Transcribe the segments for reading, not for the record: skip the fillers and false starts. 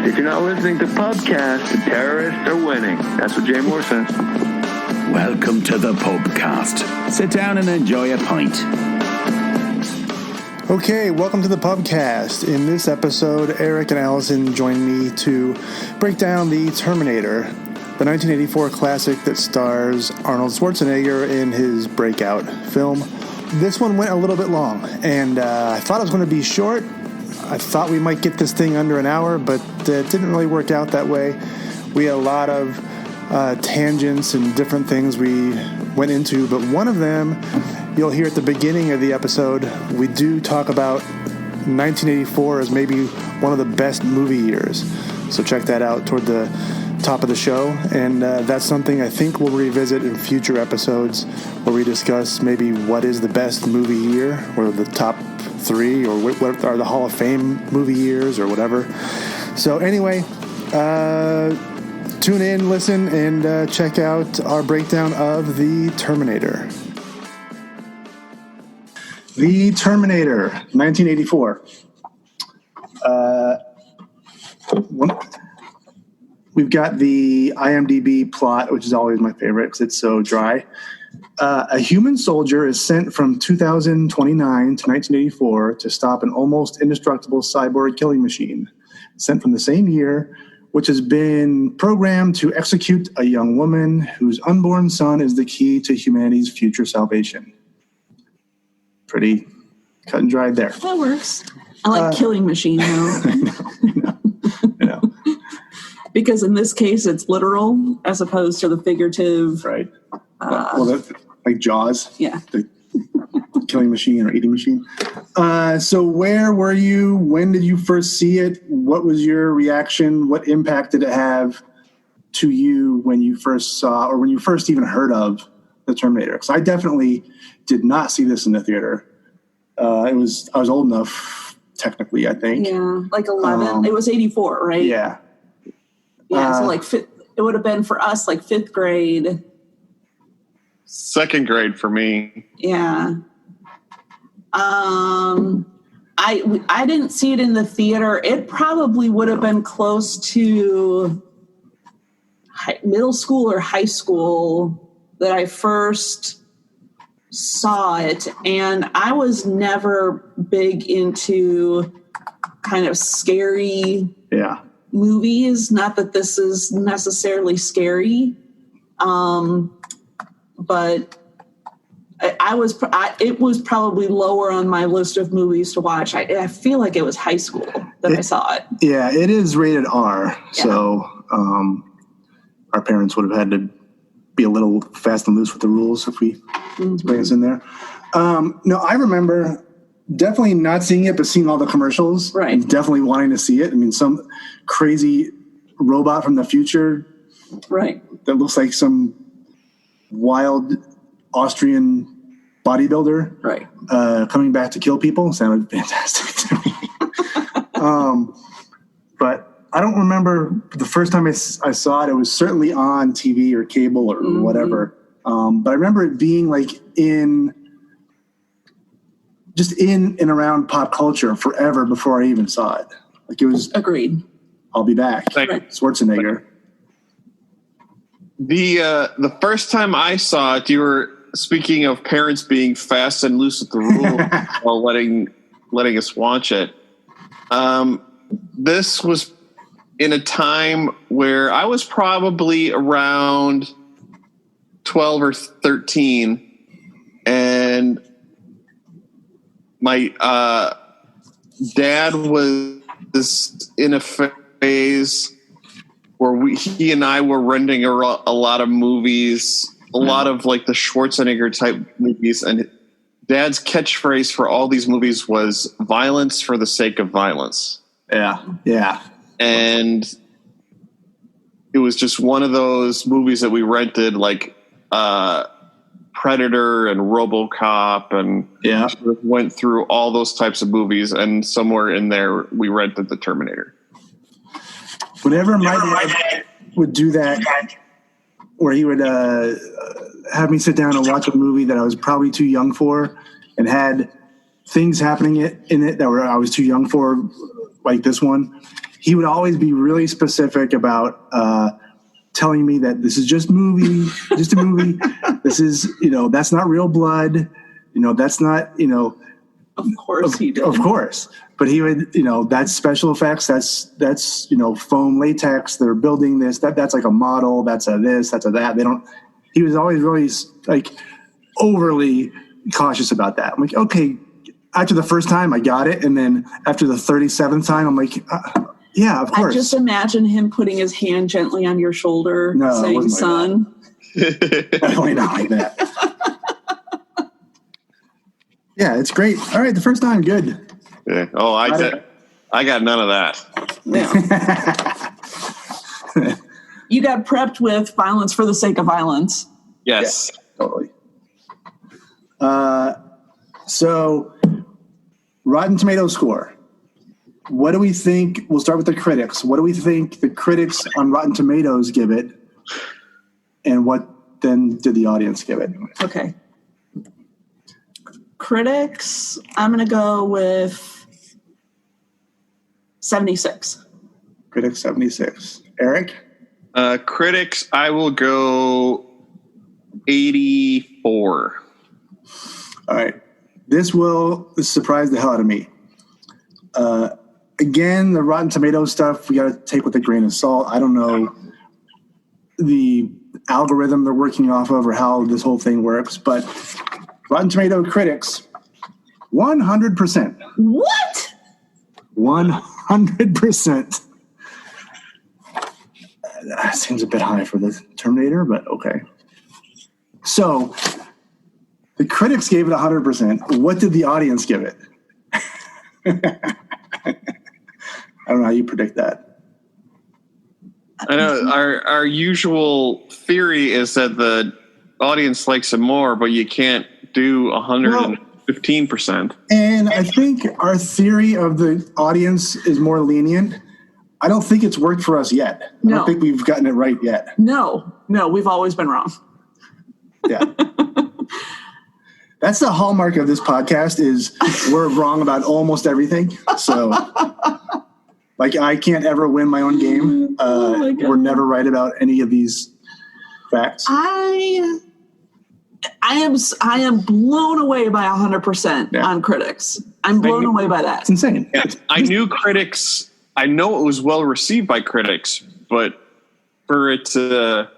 If you're not listening to Pubcast, the terrorists are winning. That's what Jay Moore says. Welcome to the Pubcast. Sit down and enjoy a pint. Okay, welcome to the Pubcast. In this episode, Eric and Allison join me to break down the Terminator, the 1984 classic that stars Arnold Schwarzenegger in his breakout film. This one went a little bit long, and I thought it was going to be short. I thought we might get this thing under an hour, but it didn't really work out that way. We had a lot of tangents and different things we went into, but one of them you'll hear at the beginning of the episode. We do talk about 1984 as maybe one of the best movie years, so check that out toward the top of the show, and that's something I think we'll revisit in future episodes where we discuss maybe what is the best movie year, or the top three, or what are the Hall of Fame movie years, or whatever. So anyway, tune in, listen, and check out our breakdown of The Terminator. The Terminator, 1984. We've got the IMDb plot, which is always my favorite because it's so dry. A human soldier is sent from 2029 to 1984 to stop an almost indestructible cyborg killing machine, sent from the same year, which has been programmed to execute a young woman whose unborn son is the key to humanity's future salvation. Pretty cut and dried there. That works. I like killing machine, though. I know. Because in this case, it's literal as opposed to the figurative. Right. Well, that's like Jaws. Yeah. The killing machine or eating machine. So where were you? When did you first see it? What was your reaction? What impact did it have to you when you first saw, or when you first even heard of the Terminator? Because I definitely did not see this in the theater. I was old enough, technically, I think. Yeah, like 11. It was 84, right? Yeah. Yeah, so like it would have been for us like 5th grade. 2nd grade for me. Yeah. I didn't see it in the theater. It probably would have been close to middle school or high school that I first saw it, and I was never big into kind of scary movies. Not that this is necessarily scary, but it was probably lower on my list of movies to watch. I feel like it was high school that I saw it. Yeah, it is rated R, so our parents would have had to be a little fast and loose with the rules if we bring us in there. No, I remember definitely not seeing it, but seeing all the commercials. Right. And definitely wanting to see it. I mean, some crazy robot from the future. Right. That looks like some wild Austrian bodybuilder. Right. Coming back to kill people sounded fantastic to me. But I don't remember the first time I saw it. It was certainly on TV or cable or whatever. But I remember it being like in and around pop culture forever before I even saw it. Like it was. Agreed. I'll be back. Right. Schwarzenegger. The first time I saw it, you were speaking of parents being fast and loose with the rule while letting us watch it. This was in a time where I was probably around 12 or 13, and my dad was in a phase where he and I were renting a lot of movies, a lot of like the Schwarzenegger type movies, and Dad's catchphrase for all these movies was violence for the sake of violence. Yeah. And it was just one of those movies that we rented, like Predator and RoboCop, and went through all those types of movies. And somewhere in there, we rented the Terminator. Whenever my dad would do that, where he would have me sit down and watch a movie that I was probably too young for, and had things happening in it that I was too young for, like this one, he would always be really specific about telling me that this is just a movie. This is, that's not real blood. That's not, Of course he did. Of course. But he would, that's special effects. That's foam latex. They're building this. That's like a model. That's a this. That's a that. He was always really like overly cautious about that. I'm like, okay. After the first time, I got it, and then after the 37th time, I'm like, yeah, of course. I just imagine him putting his hand gently on your shoulder, saying, "Son." Definitely not like that. Yeah, it's great. All right, the first time, good. Yeah. Oh, I got none of that. Yeah. You got prepped with violence for the sake of violence. Yes. Yeah, totally. So, Rotten Tomatoes score. What do we think? We'll start with the critics. What do we think the critics on Rotten Tomatoes give it? And what then did the audience give it? Okay. Critics, I'm going to go with 76. Critics, 76. Eric? Critics, I will go 84. All right. This surprise the hell out of me. Again, the Rotten Tomatoes stuff, we got to take with a grain of salt. I don't know the algorithm they're working off of or how this whole thing works, but Rotten Tomato critics, 100%. What? 100%. That seems a bit high for the Terminator, but okay. So the critics gave it 100%. What did the audience give it? I don't know how you predict that. I know our usual theory is that the audience likes it more, but you can't do 115%. And I think our theory of the audience is more lenient. I don't think it's worked for us yet. I don't think we've gotten it right yet. No, we've always been wrong. Yeah. That's the hallmark of this podcast is we're wrong about almost everything. So like I can't ever win my own game. We're never right about any of these facts. I am blown away by 100% on critics. I'm blown away by that. It's insane. Yeah, I knew critics. I know it was well received by critics, but for it to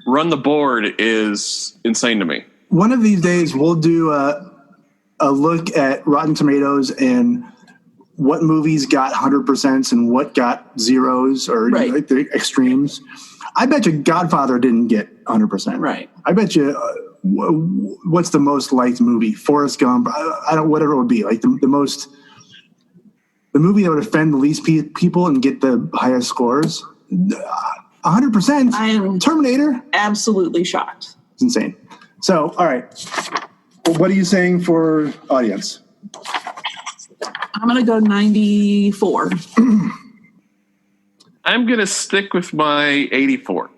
run the board is insane to me. One of these days, we'll do a look at Rotten Tomatoes and what movies got 100% and what got zeros or like the extremes. I bet you Godfather didn't get 100%. Right. I bet you what's the most liked movie? Forrest Gump. I don't. Whatever it would be. Like the movie that would offend the least people and get the highest scores. 100%. I am Terminator. Absolutely shocked. It's insane. So, all right. What are you saying for audience? I'm going to go 94. I'm going to stick with my 84.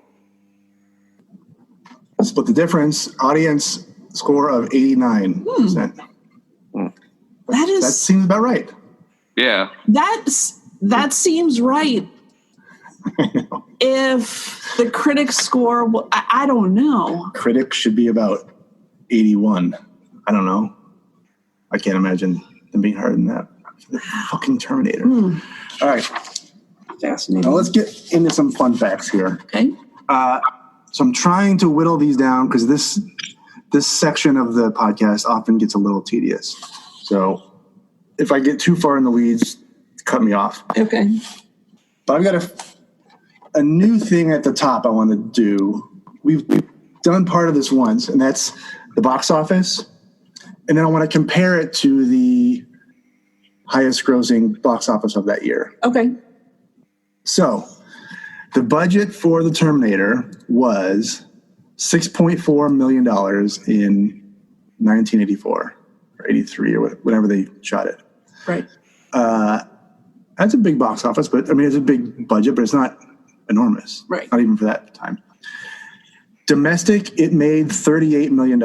Split the difference. Audience score of 89%. That seems about right. Yeah. That seems right. If the critics score, I don't know. Critics should be about 81. I don't know. I can't imagine them being higher than that. The fucking Terminator. All right. Fascinating. Now let's get into some fun facts here. Okay. So I'm trying to whittle these down because this section of the podcast often gets a little tedious. So if I get too far in the weeds, cut me off. Okay. But I've got a new thing at the top I want to do. We've done part of this once, and that's the box office. And then I want to compare it to the highest grossing box office of that year. Okay. So the budget for the Terminator was $6.4 million in 1984 or 83 or whenever they shot it. Right. That's a big box office, but I mean, it's a big budget, but it's not enormous. Right. Not even for that time. Domestic, it made $38 million.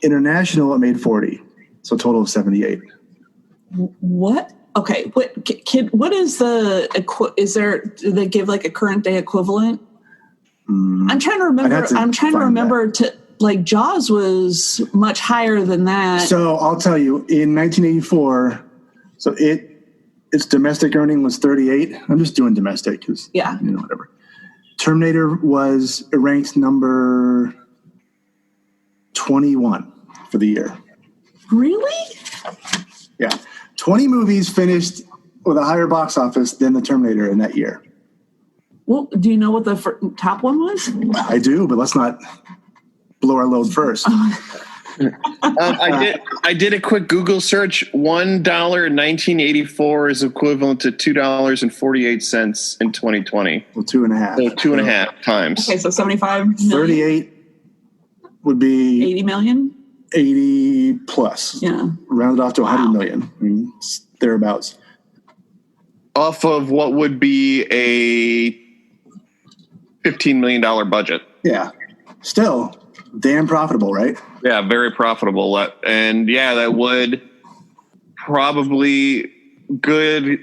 International, it made 40. So a total of 78. What? Okay, what is do they give like a current day equivalent? I'm trying to remember. Like Jaws was much higher than that. So I'll tell you, in 1984, so its domestic earning was 38. I'm just doing domestic because whatever. Terminator was ranked number 21 for the year. Really? Yeah. 20 movies finished with a higher box office than the Terminator in that year. Well, do you know what the top one was? I do, but let's not blow our load first. I did a quick Google search. $1 in 1984 is equivalent to $2.48 in 2020. Well, 2.5. So 2.5 times. Okay, so 75 million. 38 would be 80 million. 80 plus. Yeah. Rounded off to 100 million. I mean, thereabouts. Off of what would be a $15 million budget. Yeah. Still damn profitable, right? Yeah, very profitable. And yeah, that would probably good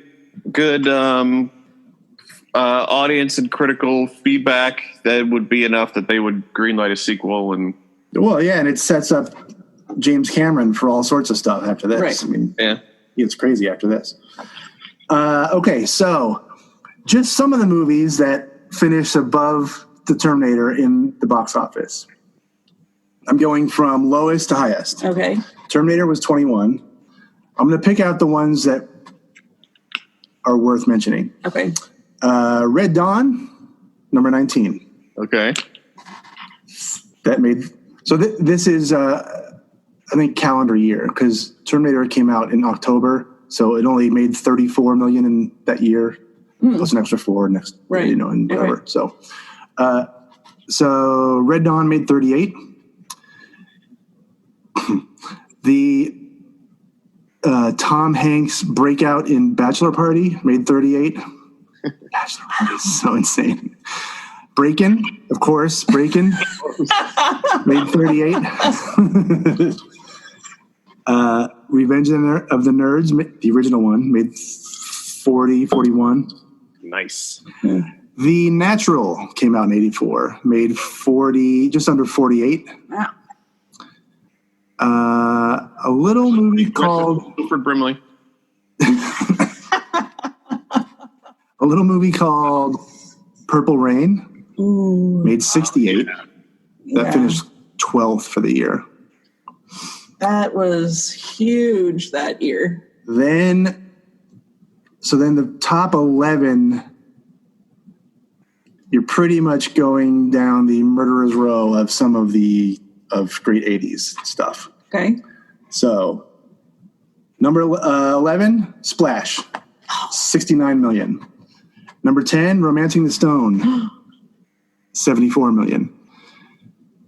audience and critical feedback. That would be enough that they would greenlight a sequel. And well, yeah, and it sets up James Cameron for all sorts of stuff after this. Right. I mean, yeah, it's crazy after this. Okay, so just some of the movies that finished above the Terminator in the box office. I'm going from lowest to highest. Okay. Terminator was 21. I'm going to pick out the ones that are worth mentioning. Okay. Red Dawn, number 19. okay. That made this is I think calendar year because Terminator came out in October, so it only made 34 million in that year, plus an extra 4 next, right? And whatever. Okay. So Red Dawn made 38. The Tom Hanks breakout in Bachelor Party made 38. Bachelor Party is so insane. Breakin', of course, Breakin' made 38. Revenge of the Nerds, the original one, made 41. Nice. The Natural came out in 84, made 40, just under 48. Wow. A little movie called Wilford Brimley. A little movie called Purple Rain. Ooh. Made 68. That finished 12th for the year. That was huge that year. Then the top 11, you're pretty much going down the murderer's row of some of great 80s stuff. Okay. So, number 11, Splash, 69 million. Number 10, Romancing the Stone, 74 million.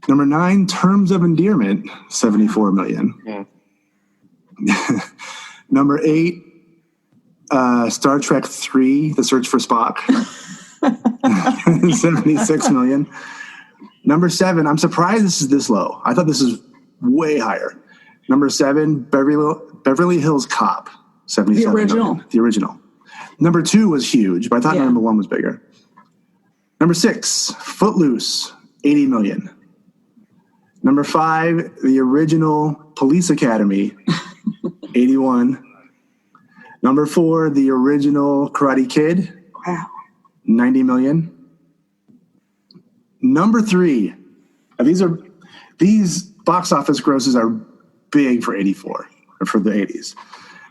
Number 9, Terms of Endearment, 74 million. Yeah. Number 8, Star Trek 3, The Search for Spock, 76 million. Number 7, I'm surprised this is this low. I thought this is way higher. Number 7, Beverly Hills Cop, 77 million. The original. Number 2 was huge, but I thought number 1 was bigger. Number 6, Footloose, 80 million. Number 5, the original Police Academy, 81. Number 4, the original Karate Kid, 90 million. Number 3, these box office grosses are big for 84, or for the 80s.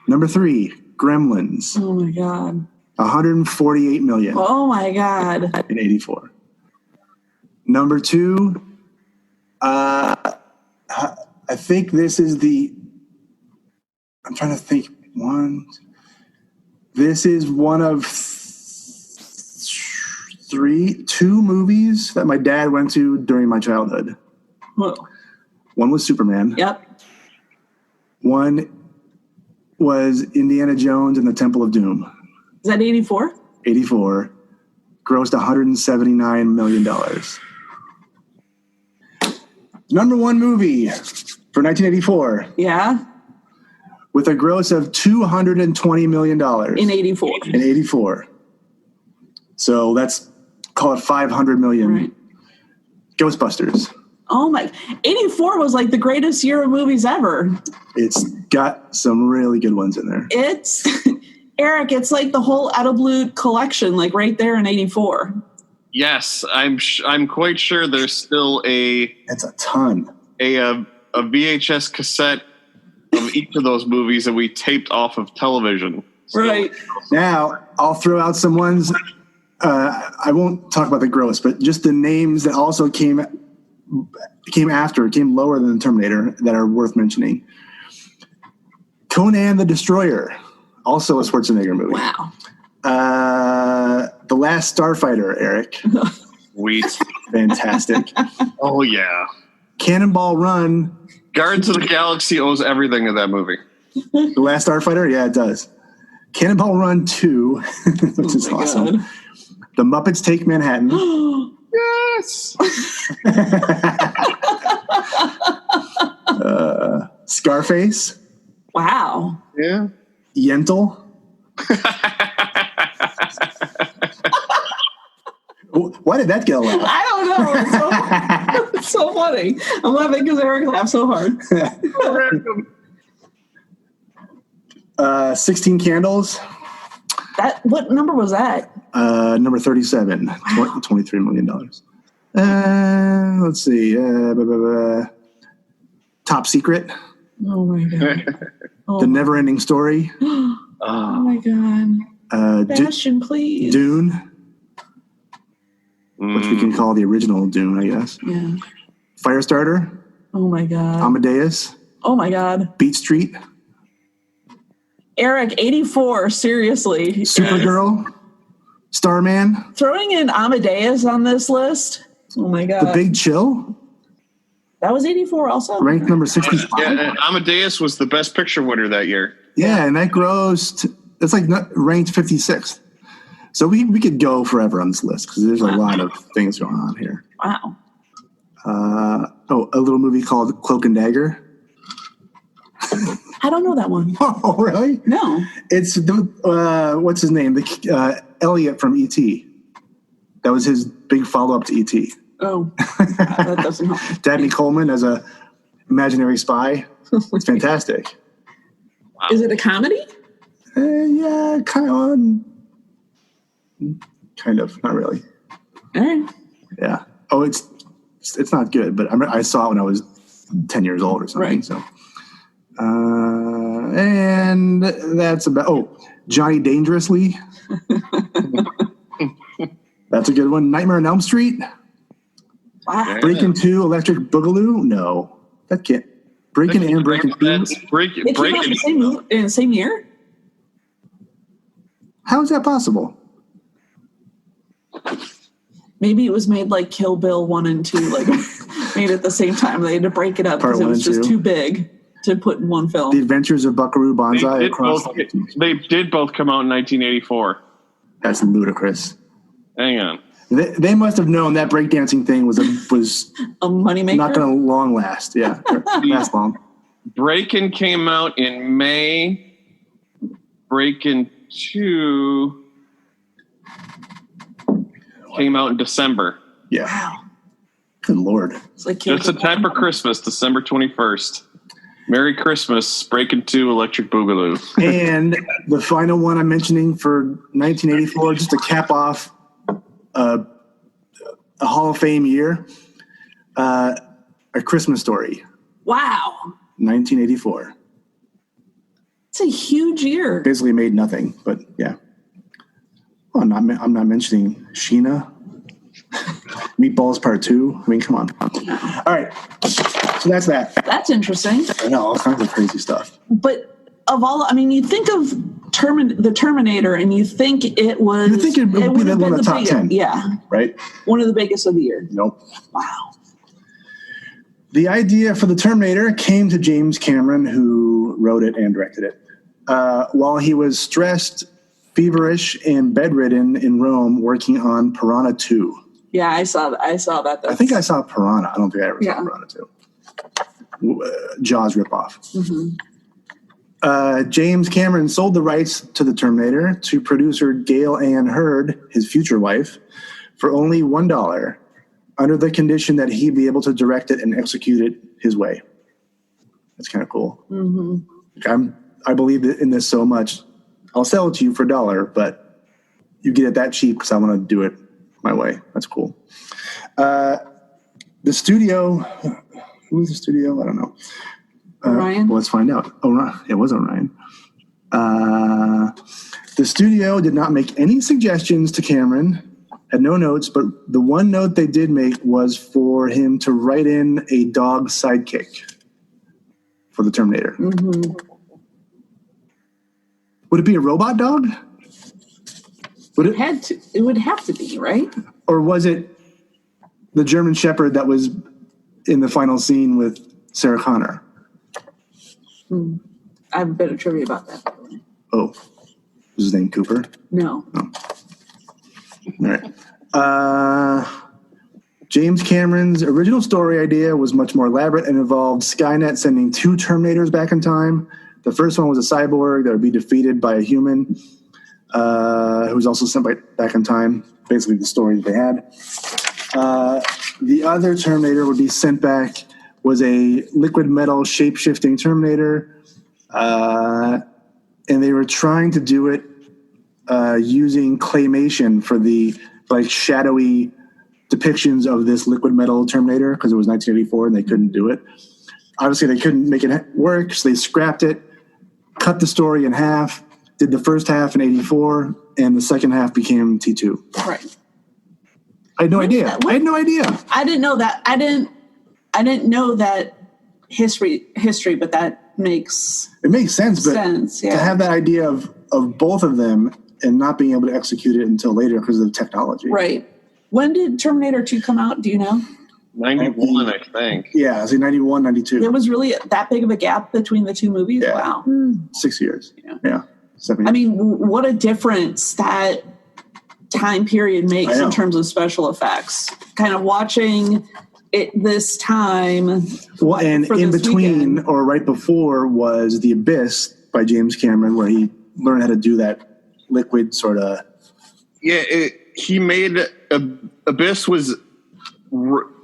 Number 3, Gremlins. Oh my God. 148 million. Oh my God. In 84. Number 2, I think this is I'm trying to think. This is one of 2 movies that my dad went to during my childhood. Whoa. One was Superman. Yep. One was Indiana Jones and the Temple of Doom. Is that 84? 84. Grossed $179 million. Number 1 movie for 1984. Yeah. with a gross of $220 million. In 84. In 84. So that's, call it $500 million. Right. Ghostbusters. Oh my, 84 was like the greatest year of movies ever. It's got some really good ones in there. It's, Eric, it's like the whole Out of Blue collection, like right there in 84. Yes, I'm quite sure there's still It's a ton. a VHS cassette of each of those movies that we taped off of television. Right. Now, I'll throw out some ones. I won't talk about the gross, but just the names that also came lower than the Terminator that are worth mentioning. Conan the Destroyer, also a Schwarzenegger movie. Wow. The Last Starfighter, Eric. Sweet. Fantastic. Oh, yeah. Cannonball Run. Guardians of the Galaxy owes everything to that movie. The Last Starfighter? Yeah, it does. Cannonball Run 2, which is awesome. God. The Muppets Take Manhattan. Yes. Scarface. Wow. Yeah. Yentl. Why did that get a laugh? I don't know. It's so funny. I'm laughing because Eric laughed so hard. 16 Candles. What number was that? Number 37. $23 million. Let's see. Top Secret. Oh my God. The Never Ending Story. Oh my God. Bastion, please. Dune. Which we can call the original Dune, I guess. Yeah. Firestarter. Oh my God. Amadeus. Oh my God. Beat Street. Eric, 84, seriously. Supergirl. Starman. Throwing in Amadeus on this list. Oh my God. The Big Chill. That was 84 also? Ranked number 65. Yeah, Amadeus was the best picture winner that year. Yeah, and that grossed, it's like ranked 56th. So we could go forever on this list because there's a lot of things going on here. Wow. A little movie called Cloak and Dagger. I don't know that one. Oh, really? No. It's what's his name? Elliot from E.T. That was his big follow-up to E.T. Oh, that doesn't help. Dabney Coleman as a imaginary spy. It's fantastic. Wow. Is it a comedy? Yeah, kind of. Not really. All right. Yeah. Oh, it's not good, but I saw it when I was 10 years old or something. Right. So, and that's about. Johnny Dangerously. That's a good one. Nightmare on Elm Street. Wow. Breakin' 2, Electric Boogaloo. No, that can't. Breakin' and Breakin' 2. They came out in the same year? How is that possible? Maybe it was made like Kill Bill 1 and 2, like made at the same time. They had to break it up because it was just too big to put in one film. The Adventures of Buckaroo Banzai They did both come out in 1984. That's ludicrous. Hang on. They must have known that breakdancing thing was a moneymaker. Not going to long last. Yeah, last long. Breakin' came out in May. Breakin' 2 came out in December. Yeah. Wow. Good Lord. It's like Just in time for Christmas, December 21st. Merry Christmas, Breakin' 2, Electric Boogaloo. And the final one I'm mentioning for 1984, just to cap off a Hall of Fame year, A Christmas Story. Wow. 1984. It's a huge year. Basically made nothing, but yeah. Well, I'm not mentioning Sheena. Meatballs Part 2. I mean, come on. All right. So that's that. That's interesting. I know, all kinds of crazy stuff. But of all, I mean, you think of the Terminator and you think it was... You think it would be one of the top 10. Yeah. Right? One of the biggest of the year. Nope. Wow. The idea for the Terminator came to James Cameron, who wrote it and directed it. While he was stressed, feverish, and bedridden in Rome working on Piranha 2. Yeah, I saw that. I think I saw Piranha. I don't think I ever saw Piranha 2. Jaws ripoff. Mm-hmm. James Cameron sold the rights to the Terminator to producer Gail Ann Hurd, his future wife, for only $1, under the condition that he be able to direct it and execute it his way. That's kind of cool. Mm-hmm. I believe in this so much. I'll sell it to you for $1, but you get it that cheap because I want to do it my way. That's cool. The studio, who was the studio? I don't know. Orion? Well, let's find out. It was Orion. The studio did not make any suggestions to Cameron, had no notes, but the one note they did make was for him to write in a dog sidekick for the Terminator. Mm-hmm. Would it be a robot dog? It would have to be, right? Or was it the German Shepherd that was in the final scene with Sarah Connor? I have a bit of trivia about that. Oh, was his name Cooper? No. Oh. All right. James Cameron's original story idea was much more elaborate and involved Skynet sending 2 Terminators back in time. The first one was a cyborg that would be defeated by a human who was also sent back in time. Basically the story that they had. The other Terminator would be sent back was a liquid metal shape-shifting Terminator. And they were trying to do it using claymation for the shadowy depictions of this liquid metal Terminator because it was 1984 and they couldn't do it. Obviously, they couldn't make it work, so they scrapped it, cut the story in half, did the first half in 84, and the second half became T2. Right. I had no idea. I had no idea. I didn't know that. I didn't know that history, but that makes sense. But yeah. To have that idea of both of them and not being able to execute it until later because of the technology. Right. When did Terminator 2 come out? Do you know? 91, I think. Yeah, I was 91, 92. There was really that big of a gap between the 2 movies? Yeah. Wow. 6 years. Yeah. 7 years. I mean, what a difference that time period makes in terms of special effects. Kind of watching it this time. Well, and in between weekend, or right before was The Abyss by James Cameron, where he learned how to do that liquid sort of. Yeah, he made Abyss was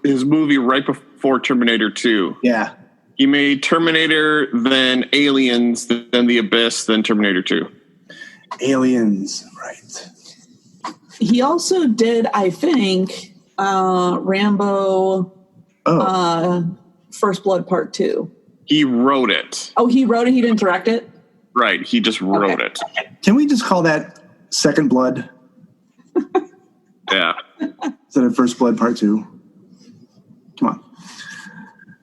his movie right before Terminator 2. Yeah. He made Terminator, then Aliens, then The Abyss, then Terminator 2. Aliens, right. He also did, I think, Rambo First Blood Part 2. He wrote it. Oh, he wrote it? He didn't direct it? Right, he just wrote it. Can we just call that Second Blood? Yeah. Instead of First Blood Part 2. Come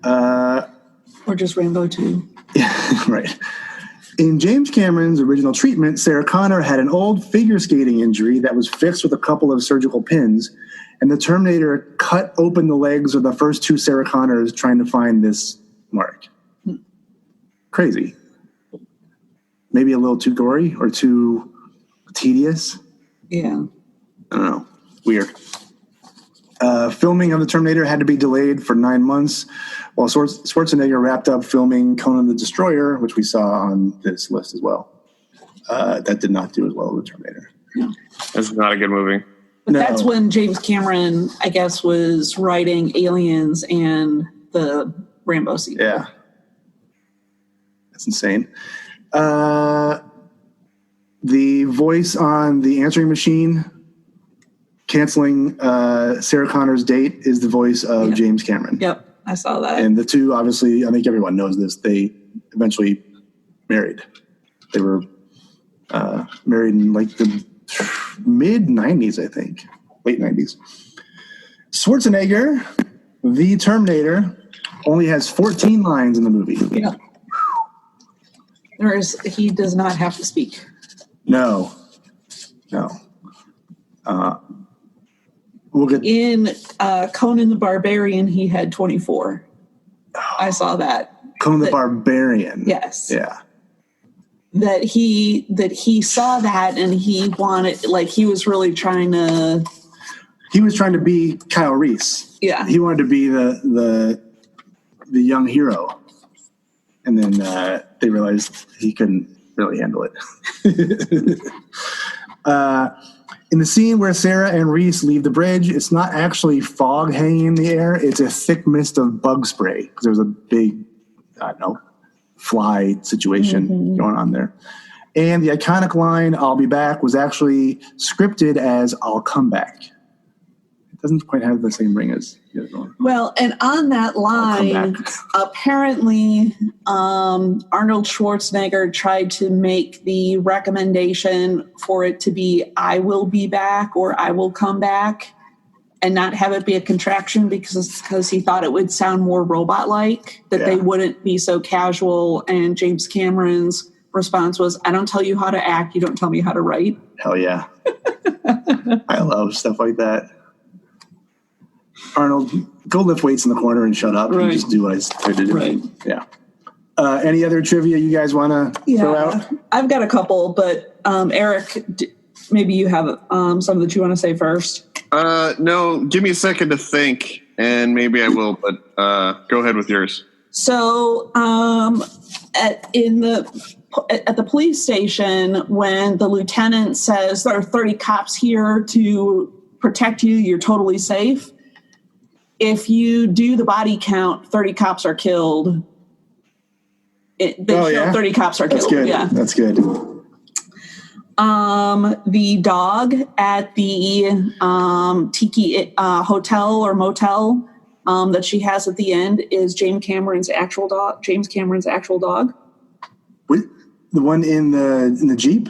on. Or just Rambo 2. Yeah, right. In James Cameron's original treatment, Sarah Connor had an old figure skating injury that was fixed with a couple of surgical pins, and the Terminator cut open the legs of the first 2 Sarah Connors trying to find this mark. Crazy. Maybe a little too gory or too tedious. Yeah. I don't know. Weird. Filming of the Terminator had to be delayed for 9 months while Schwarzenegger wrapped up filming Conan the Destroyer, which we saw on this list as well. That did not do as well as the Terminator. No. That's not a good movie. But that's when James Cameron, I guess, was writing Aliens and the Rambo sequel. Yeah. That's insane. The voice on the answering machine canceling Sarah Connor's date is the voice of James Cameron. Yep, I saw that. And the two, obviously, I think everyone knows this, they eventually married. They were married in like the mid-90s, I think. Late 90s. Schwarzenegger, the Terminator, only has 14 lines in the movie. Yeah. He does not have to speak. No. We'll get in Conan the Barbarian. He had 24. I saw that. Conan the Barbarian. Yes. Yeah. That he saw that and he wanted, like, he was really trying to. He was trying to be Kyle Reese. Yeah. He wanted to be the young hero, and then they realized he couldn't really handle it. In the scene where Sarah and Reese leave the bridge, it's not actually fog hanging in the air. It's a thick mist of bug spray because there was a big, I don't know, fly situation going on there. And the iconic line, "I'll be back," was actually scripted as "I'll come back." It doesn't quite have the same ring as the other one. Well, and on that line, apparently Arnold Schwarzenegger tried to make the recommendation for it to be "I will be back" or "I will come back," and not have it be a contraction because he thought it would sound more robot-like, that they wouldn't be so casual. And James Cameron's response was, "I don't tell you how to act, you don't tell me how to write." Hell yeah. I love stuff like that. Arnold, go lift weights in the corner and shut up. And just do what I said to do. Right. Yeah. Any other trivia you guys want to throw out? I've got a couple, but Eric, maybe you have some that you want to say first. No, give me a second to think, and maybe I will, but go ahead with yours. So at the police station, when the lieutenant says there are 30 cops here to protect you, you're totally safe. If you do the body count, 30 cops are killed. 30 cops are killed. That's good. Yeah. That's good. The dog at the Tiki hotel or motel that she has at the end is James Cameron's actual dog. Wait, the one in the Jeep?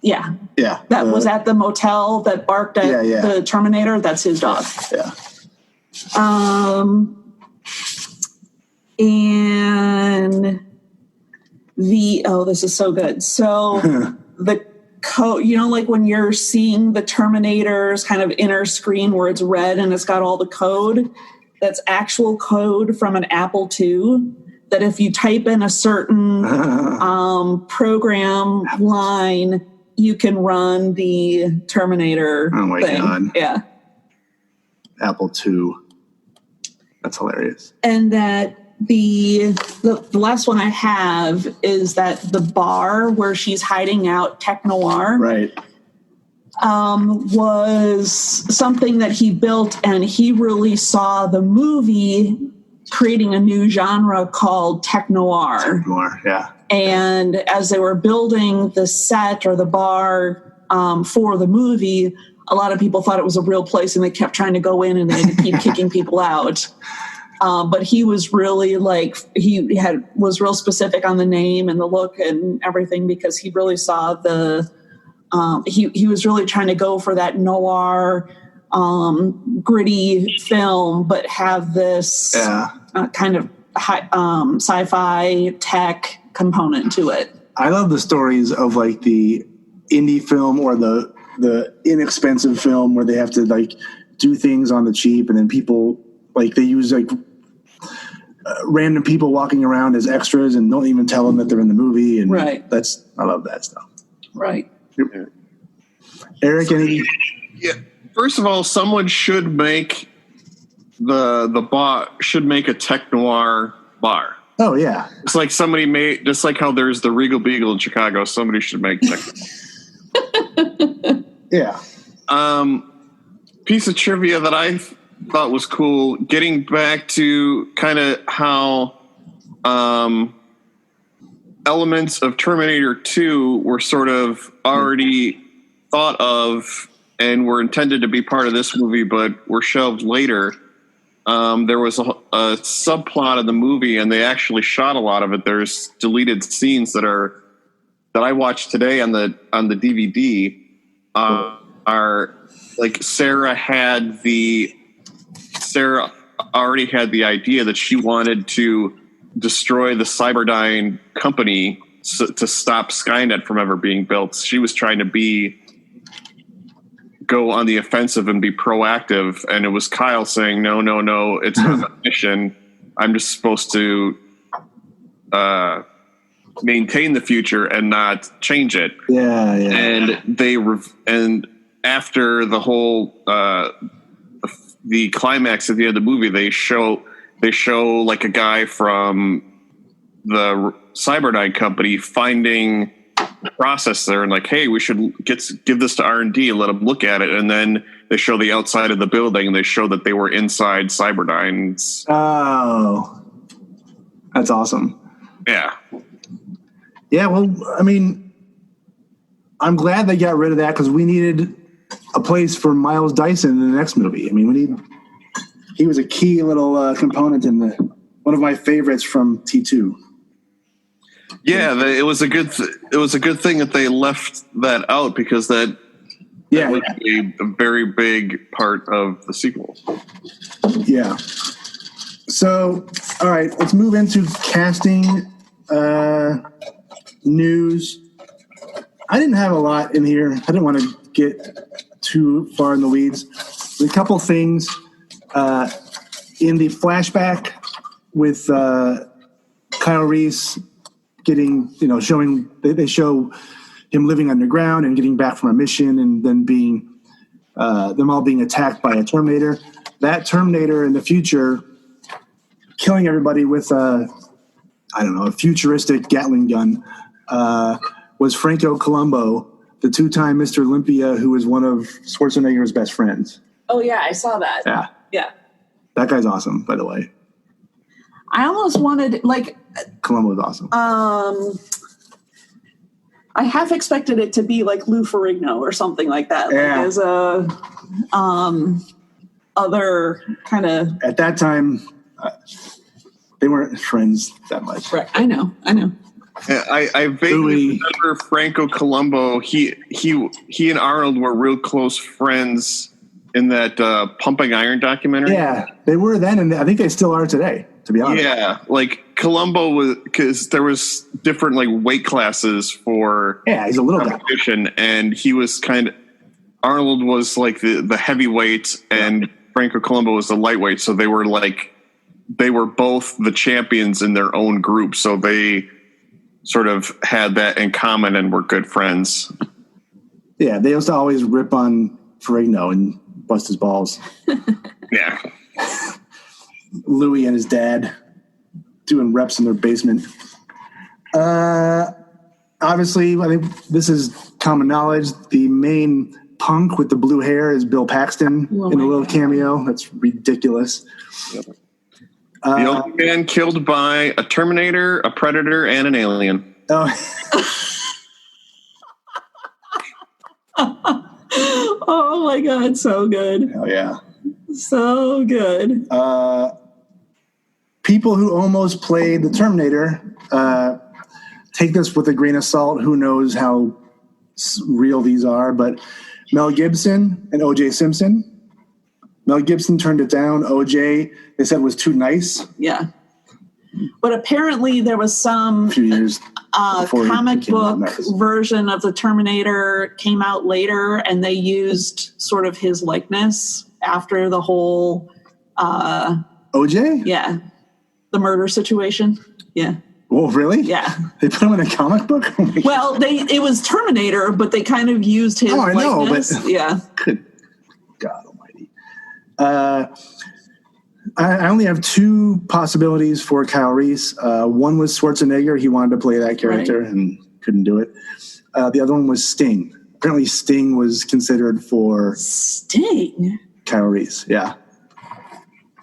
Yeah. Yeah. That was at the motel that barked at the Terminator. That's his dog. Yeah. And this is so good. So the code, like when you're seeing the Terminator's kind of inner screen where it's red and it's got all the code, that's actual code from an Apple II, that if you type in a certain program line, you can run the Terminator Oh my thing. God. Yeah. Apple II. That's hilarious. And that the last one I have is that the bar where she's hiding out, Tech Noir, right, was something that he built, and he really saw the movie creating a new genre called Tech Noir. Tech Noir, yeah. And as they were building the set or the bar for the movie, a lot of people thought it was a real place, and they kept trying to go in and they keep kicking people out. But he was really was real specific on the name and the look and everything, because he really saw he was really trying to go for that noir, gritty film, but have this kind of high, sci-fi tech component to it. I love the stories of like the indie film or the inexpensive film where they have to like do things on the cheap, and then people like they use like random people walking around as extras and don't even tell them that they're in the movie. And I love that stuff. Right. Eric, any? Yeah. First of all, someone should make the bar should make a Tech Noir bar. Oh yeah. It's like somebody made, just like how there's the Regal Beagle in Chicago. Somebody should make Tech Noir. Yeah. Piece of trivia that I thought was cool, getting back to kind of how elements of Terminator 2 were sort of already thought of and were intended to be part of this movie, but were shelved later. There was a subplot of the movie, and they actually shot a lot of it. There's deleted scenes that I watched today on the DVD. Are like Sarah already had the idea that she wanted to destroy the Cyberdyne company to stop Skynet from ever being built. She was trying to go on the offensive and be proactive, and it was Kyle saying, no, it's not a mission. I'm just supposed to maintain the future and not change it. Yeah. And after the whole the climax at the end of the movie, they show like a guy from the Cyberdyne company finding the processor and like, hey, we should give this to R&D and let them look at it. And then they show the outside of the building and they show that they were inside Cyberdyne's. Oh, that's awesome. Yeah. Yeah, well, I mean, I'm glad they got rid of that because we needed a place for Miles Dyson in the next movie. I mean, he was a key little component in one of my favorites from T2. Yeah, it was a good thing that they left that out because that would be a very big part of the sequel. Yeah. So, all right, let's move into casting news. I didn't have a lot in here. I didn't want to get too far in the weeds. There's a couple things in the flashback with Kyle Reese getting, showing, they show him living underground and getting back from a mission and then being, them all being attacked by a Terminator. That Terminator in the future killing everybody with a futuristic Gatling gun was Franco Columbo, the two-time Mr. Olympia, who was one of Schwarzenegger's best friends. Oh, yeah, I saw that. Yeah. Yeah. That guy's awesome, by the way. I almost wanted, Columbo's awesome. I half expected it to be like Lou Ferrigno or something like that. Yeah. Like as a other kind of... At that time, they weren't friends that much. Right. I know. Yeah, I vaguely remember Franco Columbo. He and Arnold were real close friends in that Pumping Iron documentary. Yeah, they were then, and I think they still are today, to be honest. Yeah, like Columbo was, because there was different weight classes for he's a little competition, and he was Arnold was the heavyweight, and Franco Columbo was the lightweight. So they were both the champions in their own group. So they sort of had that in common and were good friends. Yeah, they used to always rip on Ferrigno and bust his balls. Yeah. Louis and his dad doing reps in their basement. Obviously, I think this is common knowledge. The main punk with the blue hair is Bill Paxton in a little cameo. That's ridiculous. Yep. The old man killed by a Terminator, a Predator, and an alien. Oh my God, so good. Oh yeah. So good. People who almost played the Terminator, take this with a grain of salt. Who knows how real these are, but Mel Gibson and O.J. Simpson. Mel Gibson turned it down. O.J., they said, was too nice. Yeah. But apparently there was some a few years comic book version of the Terminator came out later, and they used sort of his likeness after the whole O.J.? Yeah. The murder situation. Yeah. Oh, really? Yeah. They put him in a comic book? Well, it was Terminator, but they kind of used his likeness. But yeah. Good God almighty. I only have two possibilities for Kyle Reese. One was Schwarzenegger. He wanted to play that character and couldn't do it. The other one was Sting. Apparently Sting was considered for... Sting? Kyle Reese, yeah.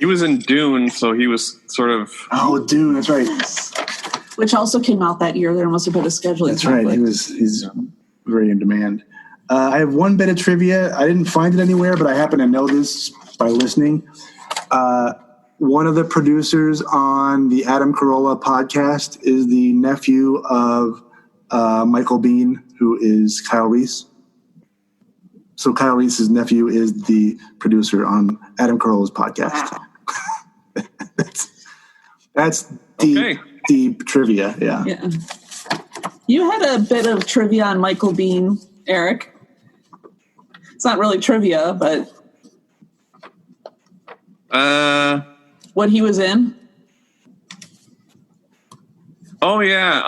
He was in Dune, so he was sort of... Oh, Dune, that's right. Which also came out that year. There must have been a scheduling That's right. He's very in demand. I have one bit of trivia. I didn't find it anywhere, but I happen to know this by listening. One of the producers on the Adam Carolla podcast is the nephew of Michael Biehn, who is Kyle Reese. So Kyle Reese's nephew is the producer on Adam Carolla's podcast. Wow. That's deep trivia. Yeah. You had a bit of trivia on Michael Biehn, Eric. It's not really trivia, but what he was in. Oh yeah,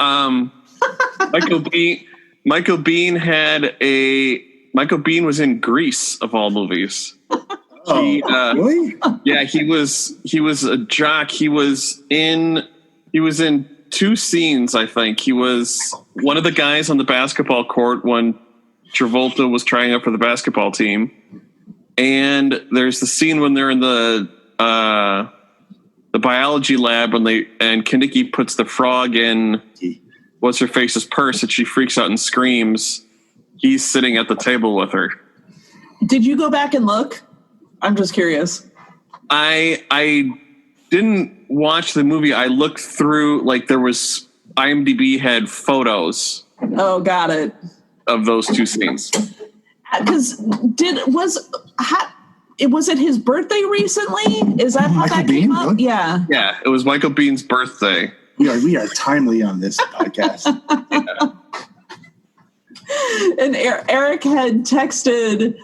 Michael Biehn was in Grease of all movies. Really? Yeah, he was a jock. He was in two scenes, I think. He was one of the guys on the basketball court when Travolta was trying out for the basketball team. And there's the scene when they're in the biology lab and Kaneki puts the frog in what's her face's purse and she freaks out and screams. He's sitting at the table with her. Did you go back and look? I'm just curious. I didn't watch the movie. I looked through, like, there was IMDb had photos. Oh, got it. Of those two scenes. Because was it his birthday recently? Is that how Michael that came Biehn? up? What? Yeah. Yeah, it was Michael Bihn's birthday. We are timely on this podcast. And Eric had texted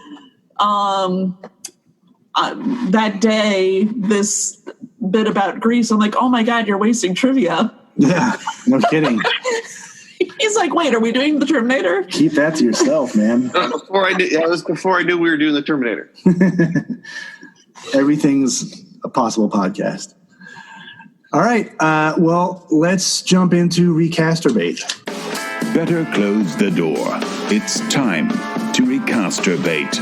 that day this bit about Grease. I'm like, oh my God, you're wasting trivia. Yeah, no kidding. He's like, wait, are we doing the Terminator? Keep that to yourself, man. Before I knew we were doing the Terminator. Everything's a possible podcast. All right. Well, let's jump into recasturbate. Better close the door. It's time to recasturbate.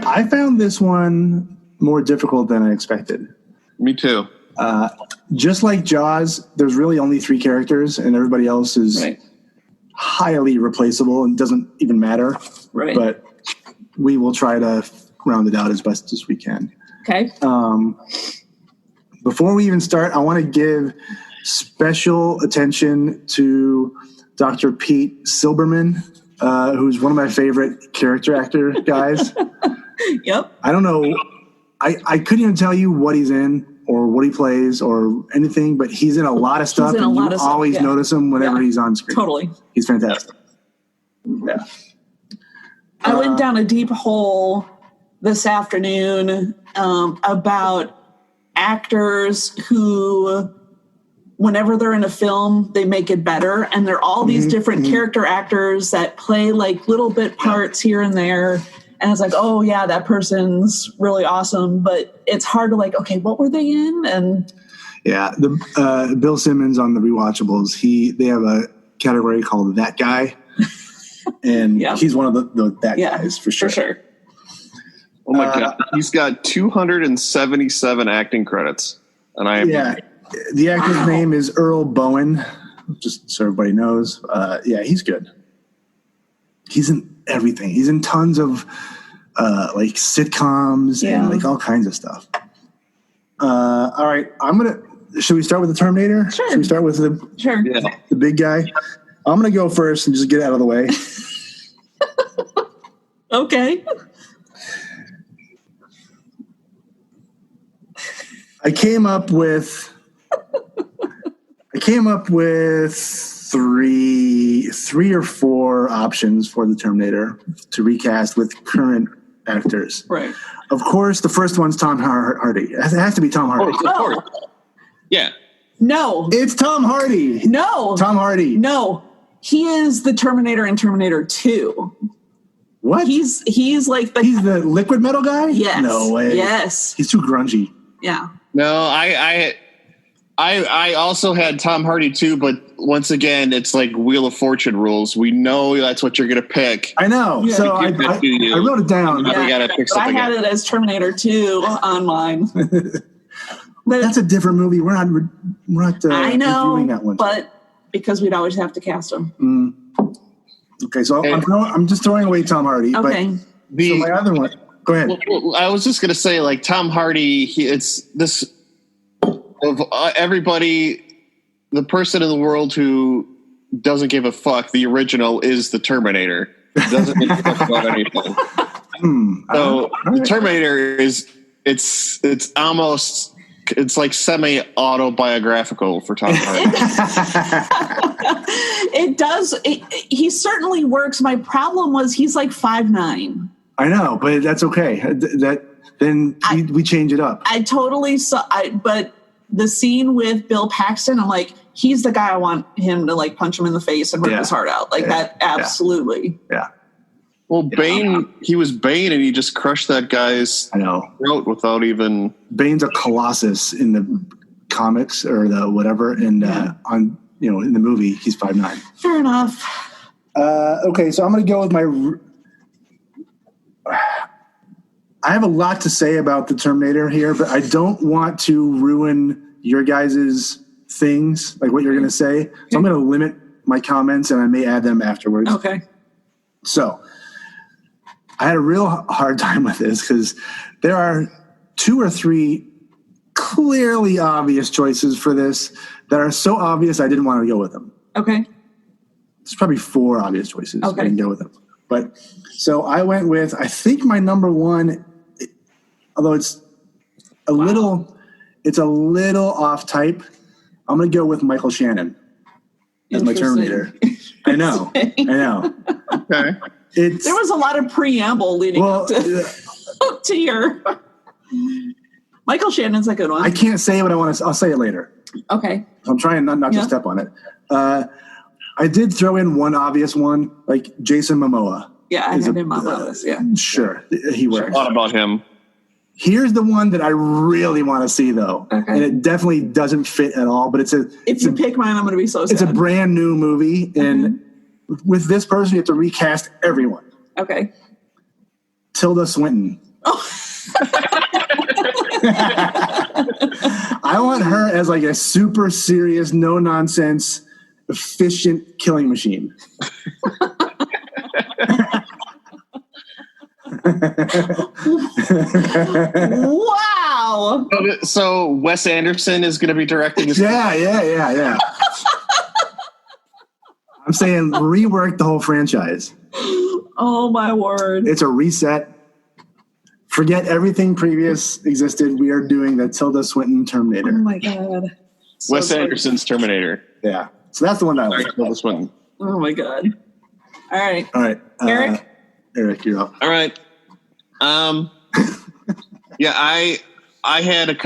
I found this one more difficult than I expected. Me too. Just like Jaws, there's really only 3 characters, and everybody else is highly replaceable and doesn't even matter. Right. But we will try to round it out as best as we can. Okay. Before we even start, I want to give special attention to Dr. Pete Silberman, who's one of my favorite character actor guys. Yep. I don't know. I couldn't even tell you what he's in or what he plays or anything, but he's in a lot of stuff, and you always notice him whenever he's on screen. Totally. He's fantastic. Yeah. I went down a deep hole this afternoon about actors who, whenever they're in a film, they make it better. And there are all these different character actors that play like little bit parts here and there. And it's like, oh yeah, that person's really awesome. But it's hard to like, okay, what were they in? And yeah, the Bill Simmons on the rewatchables, they have a category called That Guy. And he's one of the guys for sure. For sure. Oh my God. He's got 277 acting credits. And the actor's name is Earl Bowen, just so everybody knows. He's good. He's in everything. He's in tons of like sitcoms and like all kinds of stuff. All right, should we start with the Terminator? Sure. Should we start with the big guy? I'm going to go first and just get out of the way. Okay. I came up with three or four options for the Terminator to recast with current actors. Right. Of course, the first one's Tom Hardy. It has to be Tom Hardy. Of course. Yeah. No. It's Tom Hardy. No. Tom Hardy. No. He is the Terminator in Terminator 2. What? He's like He's the liquid metal guy? Yes. No way. Yes. He's too grungy. Yeah. No, I also had Tom Hardy too, but once again, it's like Wheel of Fortune rules. We know that's what you're going to pick. I know. Yeah. So I wrote it down. We gotta pick But I something had it as Terminator 2 on mine. But that's a different movie. We're not I know, reviewing that one. but because we'd always have to cast him. Okay, so I'm just throwing away Tom Hardy. Okay. So my other one. Go ahead. Well, I was just going to say, like, Tom Hardy, it's this of everybody, the person in the world who doesn't give a fuck, the original is the Terminator. Doesn't give a fuck about anything. So the Terminator it's almost, it's like semi-autobiographical for Tom Hardy. It does. He certainly works. My problem was he's like 5'9". I know, but that's okay. We change it up. I totally saw. But the scene with Bill Paxton, I'm like, he's the guy I want him to like punch him in the face and rip his heart out. Like that, absolutely. Yeah. Well, Bane, he was Bane, and he just crushed that guy's throat without even. Bane's a colossus in the comics or the whatever, and in the movie, he's 5'9". Fair enough. Okay, so I'm going to go with my. I have a lot to say about the Terminator here, but I don't want to ruin your guys' things, like what you're going to say. So I'm going to limit my comments, and I may add them afterwards. Okay. So I had a real hard time with this because there are 2 or 3 clearly obvious choices for this that are so obvious I didn't want to go with them. Okay. There's probably 4 obvious choices. Okay. I can go with them. But so I went with, I think my number 1, although it's a little off type, I'm going to go with Michael Shannon as my Terminator. I know. Okay. There was a lot of preamble leading up to your. Michael Shannon's a good one. I can't say what I want to. I'll say it later. Okay. I'm trying not to step on it. I did throw in one obvious one, like Jason Momoa. Yeah, I had him on my list. Yeah. Sure, he works. A lot about him. Here's the one that I really want to see, though, okay. And it definitely doesn't fit at all. But if you pick mine, I'm going to be so sad. It's a brand new movie, and with this person, you have to recast everyone. Okay. Tilda Swinton. Oh. I want her as like a super serious, no nonsense, efficient killing machine. Wow. So Wes Anderson is going to be directing this. Yeah. I'm saying rework the whole franchise. Oh my word. It's a reset. Forget everything previous existed. We are doing the Tilda Swinton Terminator. Oh my God. Wes Anderson's Terminator. Yeah. So that's the one that I like. Tilda Swinton. Oh my God. All right. Eric? Eric, you're up. All right. Yeah, I had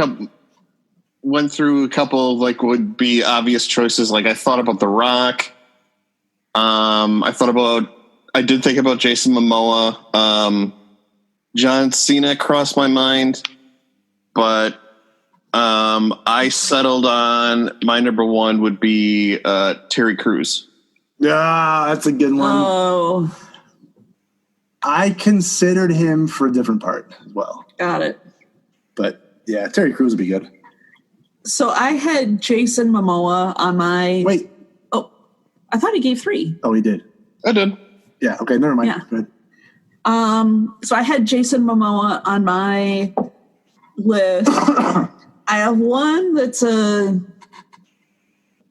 went through a couple of like would be obvious choices. Like I thought about The Rock. I did think about Jason Momoa. John Cena crossed my mind, but I settled on my number 1 would be Terry Crews. Yeah, that's a good one. Oh. I considered him for a different part as well. Got it. But yeah, Terry Crews would be good. So I had Jason Momoa on my. Wait. Oh, I thought he gave 3. Oh, he did. I did. Yeah. Okay. Never mind. Yeah. Good. So I had Jason Momoa on my list. I have one that's a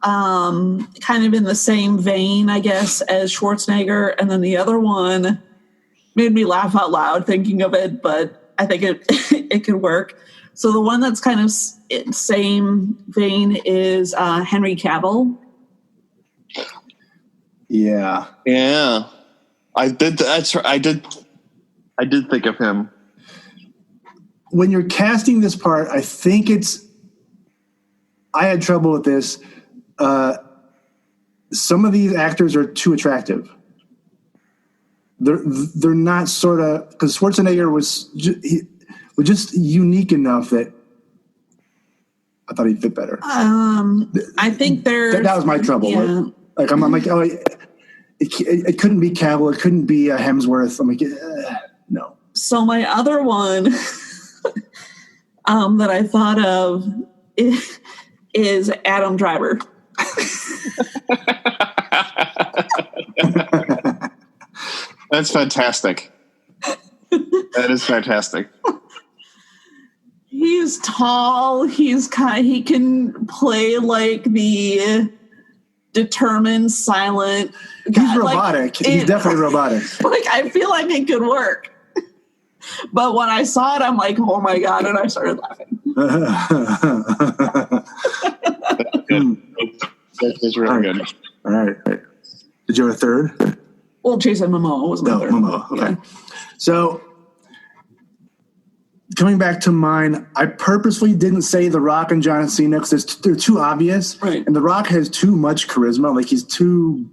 kind of in the same vein, I guess, as Schwarzenegger, and then the other one made me laugh out loud thinking of it, but I think it could work. So the one that's kind of same vein is Henry Cavill. Yeah. Yeah. I did think of him. When you're casting this part, I think I had trouble with this. Some of these actors are too attractive. They're not sort of, because Schwarzenegger was just unique enough that I thought he'd fit better. I think that was my trouble. Yeah. Like I'm like, oh, it couldn't be Cavill, it couldn't be Hemsworth. I'm like, no. So my other one that I thought of is Adam Driver. That's fantastic. That is fantastic. He's tall. He can play like the determined, silent guy. He's robotic. He's definitely robotic. Like I feel like it could work. But when I saw it, I'm like, oh my God, and I started laughing. That's really good. All right. Did you have a third? Well, Jason Momoa was my third. Momoa. Okay. Yeah. So coming back to mine, I purposely didn't say The Rock and John Cena because they're too obvious. Right. And The Rock has too much charisma. Like he's too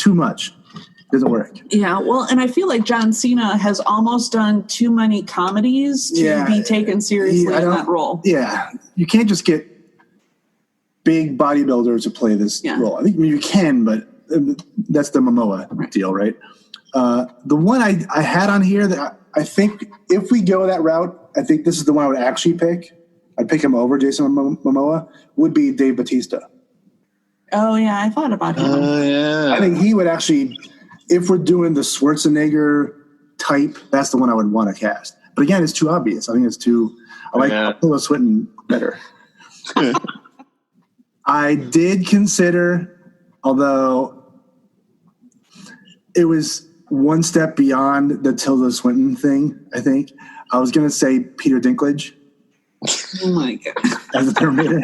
much. It doesn't work. Yeah, well, and I feel like John Cena has almost done too many comedies to be taken seriously in that role. Yeah. You can't just get big bodybuilder to play this role. I think you can, but that's the Momoa deal, right? The one I had on here that I think if we go that route, I think this is the one I would actually pick. I'd pick him over Jason Momoa, would be Dave Bautista. Oh, yeah, I thought about him. Yeah. I think he would actually, if we're doing the Schwarzenegger type, that's the one I would want to cast. But again, it's too obvious. I think it's too, I like Tilda Swinton better. I did consider, although it was one step beyond the Tilda Swinton thing, I think, I was going to say Peter Dinklage. Oh, my God. As the Terminator.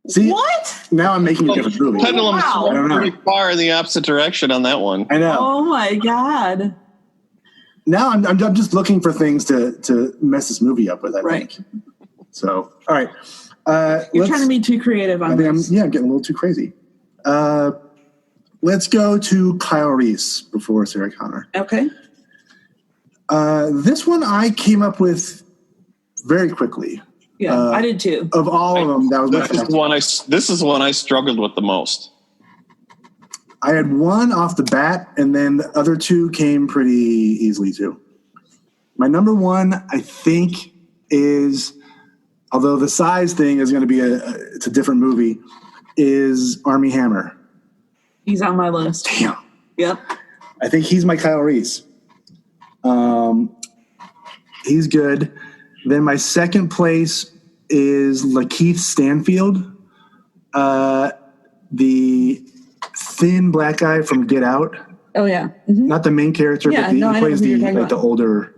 See, what? Now I'm making a different movie. Pendulum's I don't know. pretty far in the opposite direction on that one. I know. Oh, my God. Now I'm just looking for things to mess this movie up with, I think. So, all right. You're trying to be too creative on this. I'm getting a little too crazy. Let's go to Kyle Reese before Sarah Connor. Okay. This one I came up with very quickly. Yeah, I did too. Of all of them, that was This is one I struggled with the most. I had one off the bat, and then the other two came pretty easily too. My number one, I think, is, although the size thing is going to be it's a different movie, is Armie Hammer. He's on my list. Damn. Yep. I think he's my Kyle Reese. He's good. Then my second place is Lakeith Stanfield, the thin black guy from Get Out. Oh yeah, mm-hmm. Not the main character, but he plays the older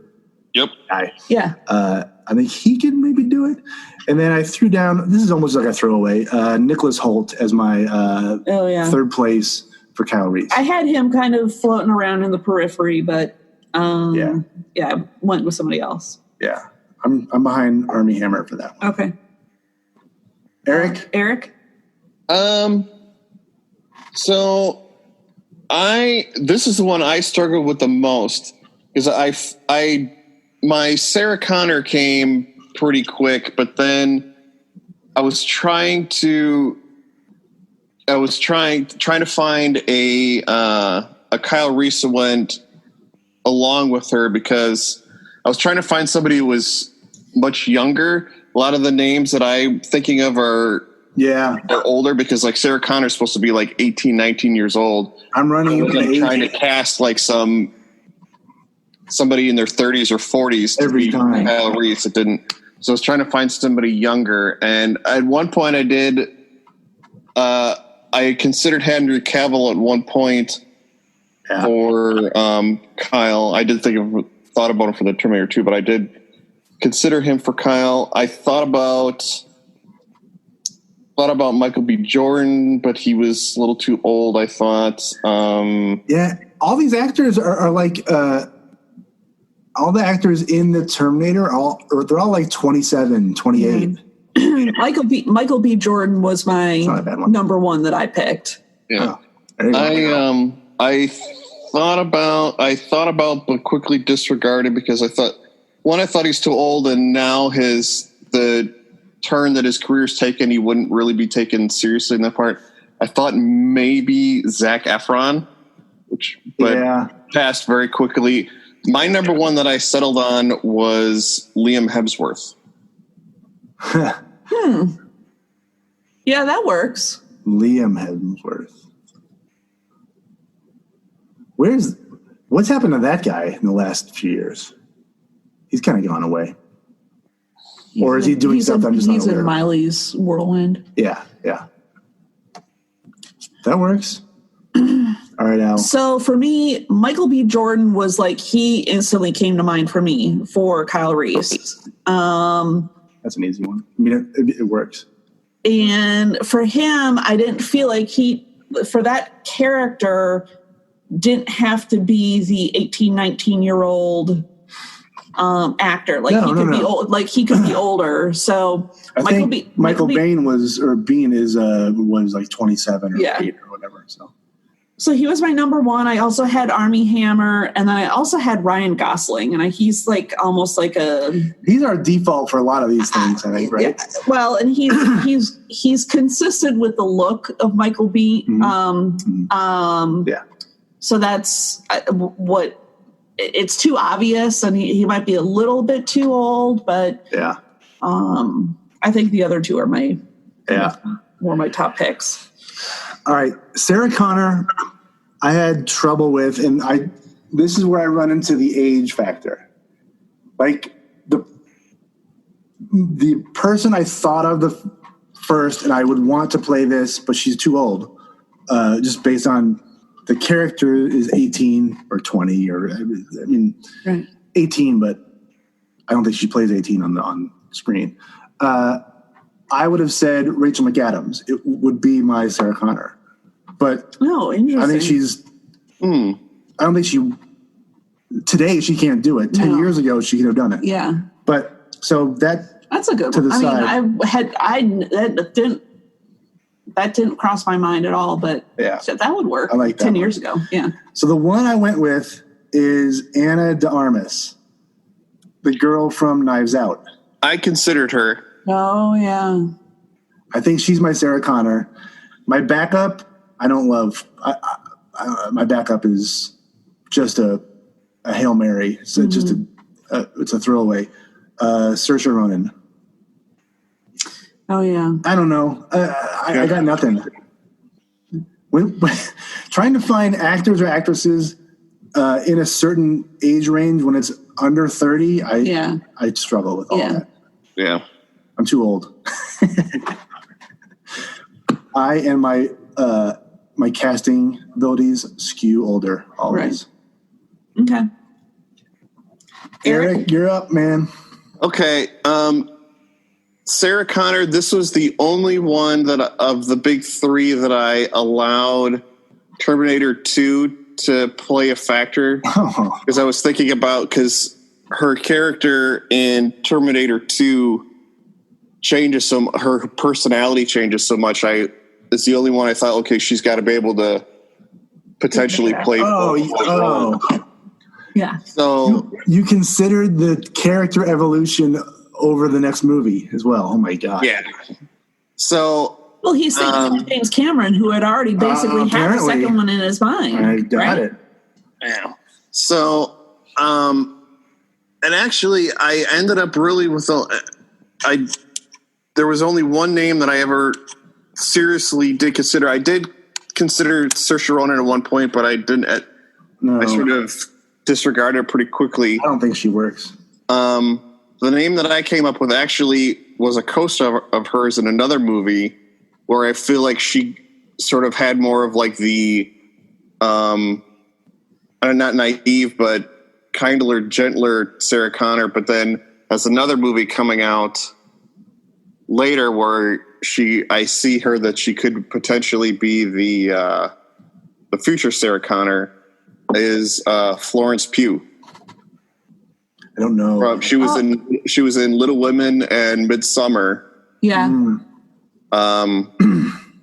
guy. Yeah. I think he can maybe do it. And then I threw down. This is almost like a throwaway. Nicholas Hoult as my third place for Kyle Reese. I had him kind of floating around in the periphery, but I went with somebody else. Yeah, I'm behind Armie Hammer for that one. Okay. Eric? So this is the one I struggled with the most because my Sarah Connor came pretty quick, but then I was trying to find a Kyle Reese that went along with her because I was trying to find somebody who was much younger. A lot of the names that I'm thinking of are older because like Sarah Connor's supposed to be like 18, 19 years old. I'm running trying to cast like somebody in their 30s or 40s to every be time. Kyle Reese. It didn't. So I was trying to find somebody younger, and at one point I did. I considered Henry Cavill at one point for Kyle. I did thought about him for the Terminator 2, but I did consider him for Kyle. I thought about Michael B. Jordan, but he was a little too old, I thought. All these actors are like all the actors in the Terminator, they're all like 27, 28. Mm-hmm. Michael B. Jordan was my number one that I picked. Yeah. I thought about but quickly disregarded because I thought he's too old, and now the turn that his career's taken, he wouldn't really be taken seriously in that part. I thought maybe Zac Efron, but passed very quickly. My number one that I settled on was Liam Hemsworth. Yeah, that works. Liam Hemsworth. What's happened to that guy in the last few years? He's kind of gone away. Or is he doing stuff I'm just not aware of? He's in Miley's Whirlwind. Yeah. That works. All right, Al. So for me, Michael B. Jordan was like, he instantly came to mind for me for Kyle Reese. That's an easy one. I mean, it works. And for him, I didn't feel like for that character, didn't have to be the 18, 19-year-old actor. Like he could be old. Like he could be older. So Michael Biehn was like 27 or 8 or whatever. So So he was my number one. I also had Armie Hammer, and then I also had Ryan Gosling, and he's like almost like a. He's our default for a lot of these things, I think, right? Yeah, well, and he's consistent with the look of Michael Biehn. Yeah. So that's what. It's too obvious, and he might be a little bit too old, but yeah. I think the other two are my my top picks. All right, Sarah Connor, I had trouble with, and this is where I run into the age factor. Like the person I thought of the first, and I would want to play this, but she's too old, just based on the character is 18 or 20, or I mean, right. 18, but I don't think she plays 18 on screen. I would have said Rachel McAdams. It would be my Sarah Connor. But interesting. I think she's I don't think today she can't do it. 10 years ago she could have done it. Yeah. But so that's a good one. The side. That didn't cross my mind at all, but that would work. I like that 10 one. years ago. Yeah. So the one I went with is Ana de Armas, the girl from Knives Out. I considered her. Oh, yeah. I think she's my Sarah Connor. My backup, I don't love. My backup is just a Hail Mary. It's just it's a throwaway. Saoirse Ronan. Oh, yeah. I don't know. I got nothing. When trying to find actors or actresses in a certain age range when it's under 30, I struggle with all that. Yeah. I'm too old. I and my casting abilities skew older always. Right. Okay. Eric, you're up, man. Okay. Sarah Connor, this was the only one that of the big three that I allowed Terminator 2 to play a factor. Because I was thinking about, because her character in Terminator 2 changes her personality changes so much. It's the only one I thought, okay, she's got to be able to potentially play. Yeah. So you considered the character evolution over the next movie as well. Oh my God. Yeah. So. Well, he's thinking of James Cameron, who had already basically had the second one in his mind. I got it. Yeah. So, and actually, I ended up really with there was only one name that I ever seriously did consider. I did consider Saoirse Ronan at one point, but I didn't. No. I sort of disregarded it pretty quickly. I don't think she works. The name that I came up with actually was a co-star of hers in another movie where I feel like she sort of had more of like the, not naive, but kinder, gentler Sarah Connor. But then there's another movie coming out later where I see her that she could potentially be the future Sarah Connor is Florence Pugh. I don't know. She was in Little Women and Midsommar. Yeah.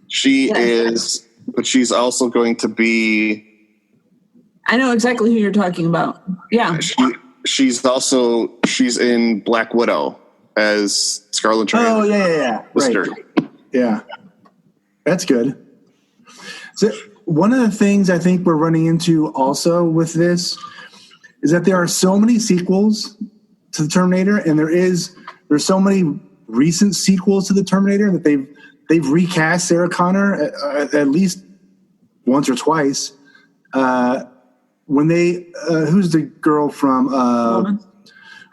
She is, but she's also going to be. I know exactly who you're talking about. Yeah. She's in Black Widow as Scarlett Johansson. Oh yeah. Right. Yeah, that's good. So one of the things I think we're running into also with this is that there are so many sequels to the Terminator, and there's so many recent sequels to the Terminator that they've recast Sarah Connor at least once or twice. When who's the girl from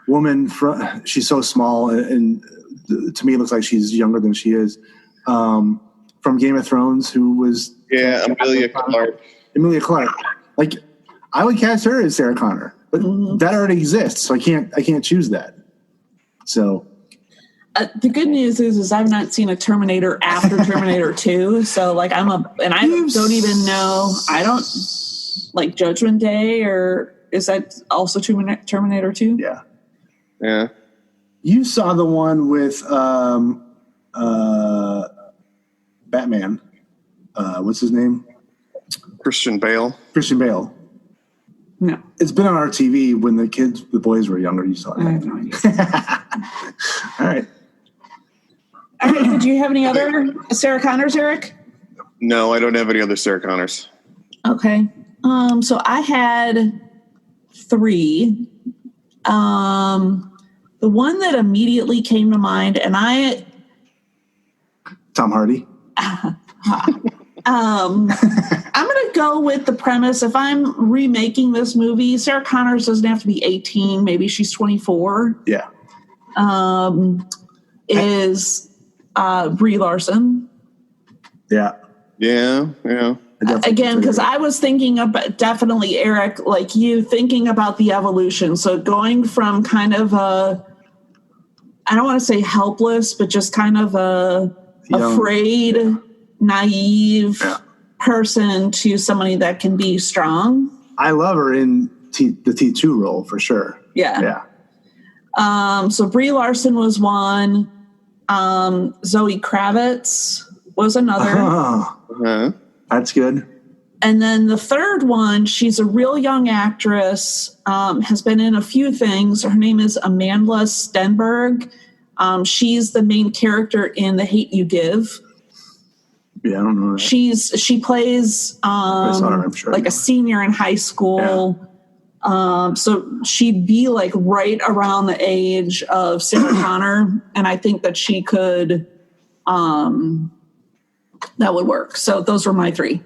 Woman from? She's so small, and to me it looks like she's younger than she is. From Game of Thrones, who was Emilia Clarke. Emilia Clarke. Like, I would cast her as Sarah Connor, but that already exists, so I can't choose that. So the good news is I've not seen a Terminator after Terminator 2. So like I don't even know. I don't like Judgment Day, or is that also Terminator 2? Yeah. Yeah. You saw the one with Batman. What's his name? Christian Bale. Christian Bale. No. It's been on our TV when the boys were younger. You saw it. I have no idea. All right. All right. Did you have any other Sarah Connors, Eric? No, I don't have any other Sarah Connors. Okay. So I had 3. The one that immediately came to mind, and Tom Hardy. I'm going to go with the premise. If I'm remaking this movie, Sarah Connors doesn't have to be 18. Maybe she's 24. Yeah. Is Brie Larson. Yeah. Again, because I was thinking about, definitely, Eric, like you, thinking about the evolution. So going from kind of a, I don't want to say helpless, but just kind of a afraid, naive person to somebody that can be strong. I love her in the T2 role for sure. Yeah. So Brie Larson was one. Zoe Kravitz was another. That's good. And then the third one, she's a real young actress, has been in a few things. Her name is Amanda Stenberg. She's the main character in The Hate You Give. Yeah, I don't know that. She plays I'm sure. like a senior in high school. Yeah. So she'd be like right around the age of Sarah Connor, and I think that she could that would work. So those were my 3.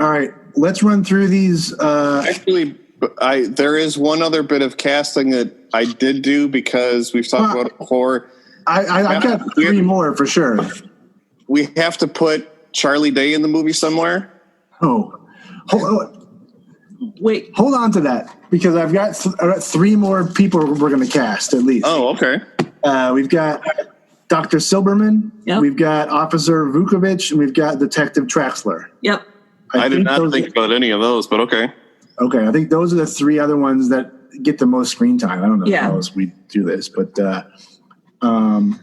All right, let's run through these. Actually, there is one other bit of casting that I did do because we've talked about it before. I've got 3 more for sure. We have to put Charlie Day in the movie somewhere. Wait. Hold on to that because I've got 3 more people we're going to cast at least. Oh, okay. We've got Dr. Silberman. Yep. We've got Officer Vukovic, and we've got Detective Traxler. Yep. I did not think about any of those, but okay. Okay, I think those are the 3 other ones that get the most screen time. I don't know how else we do this, but so I'm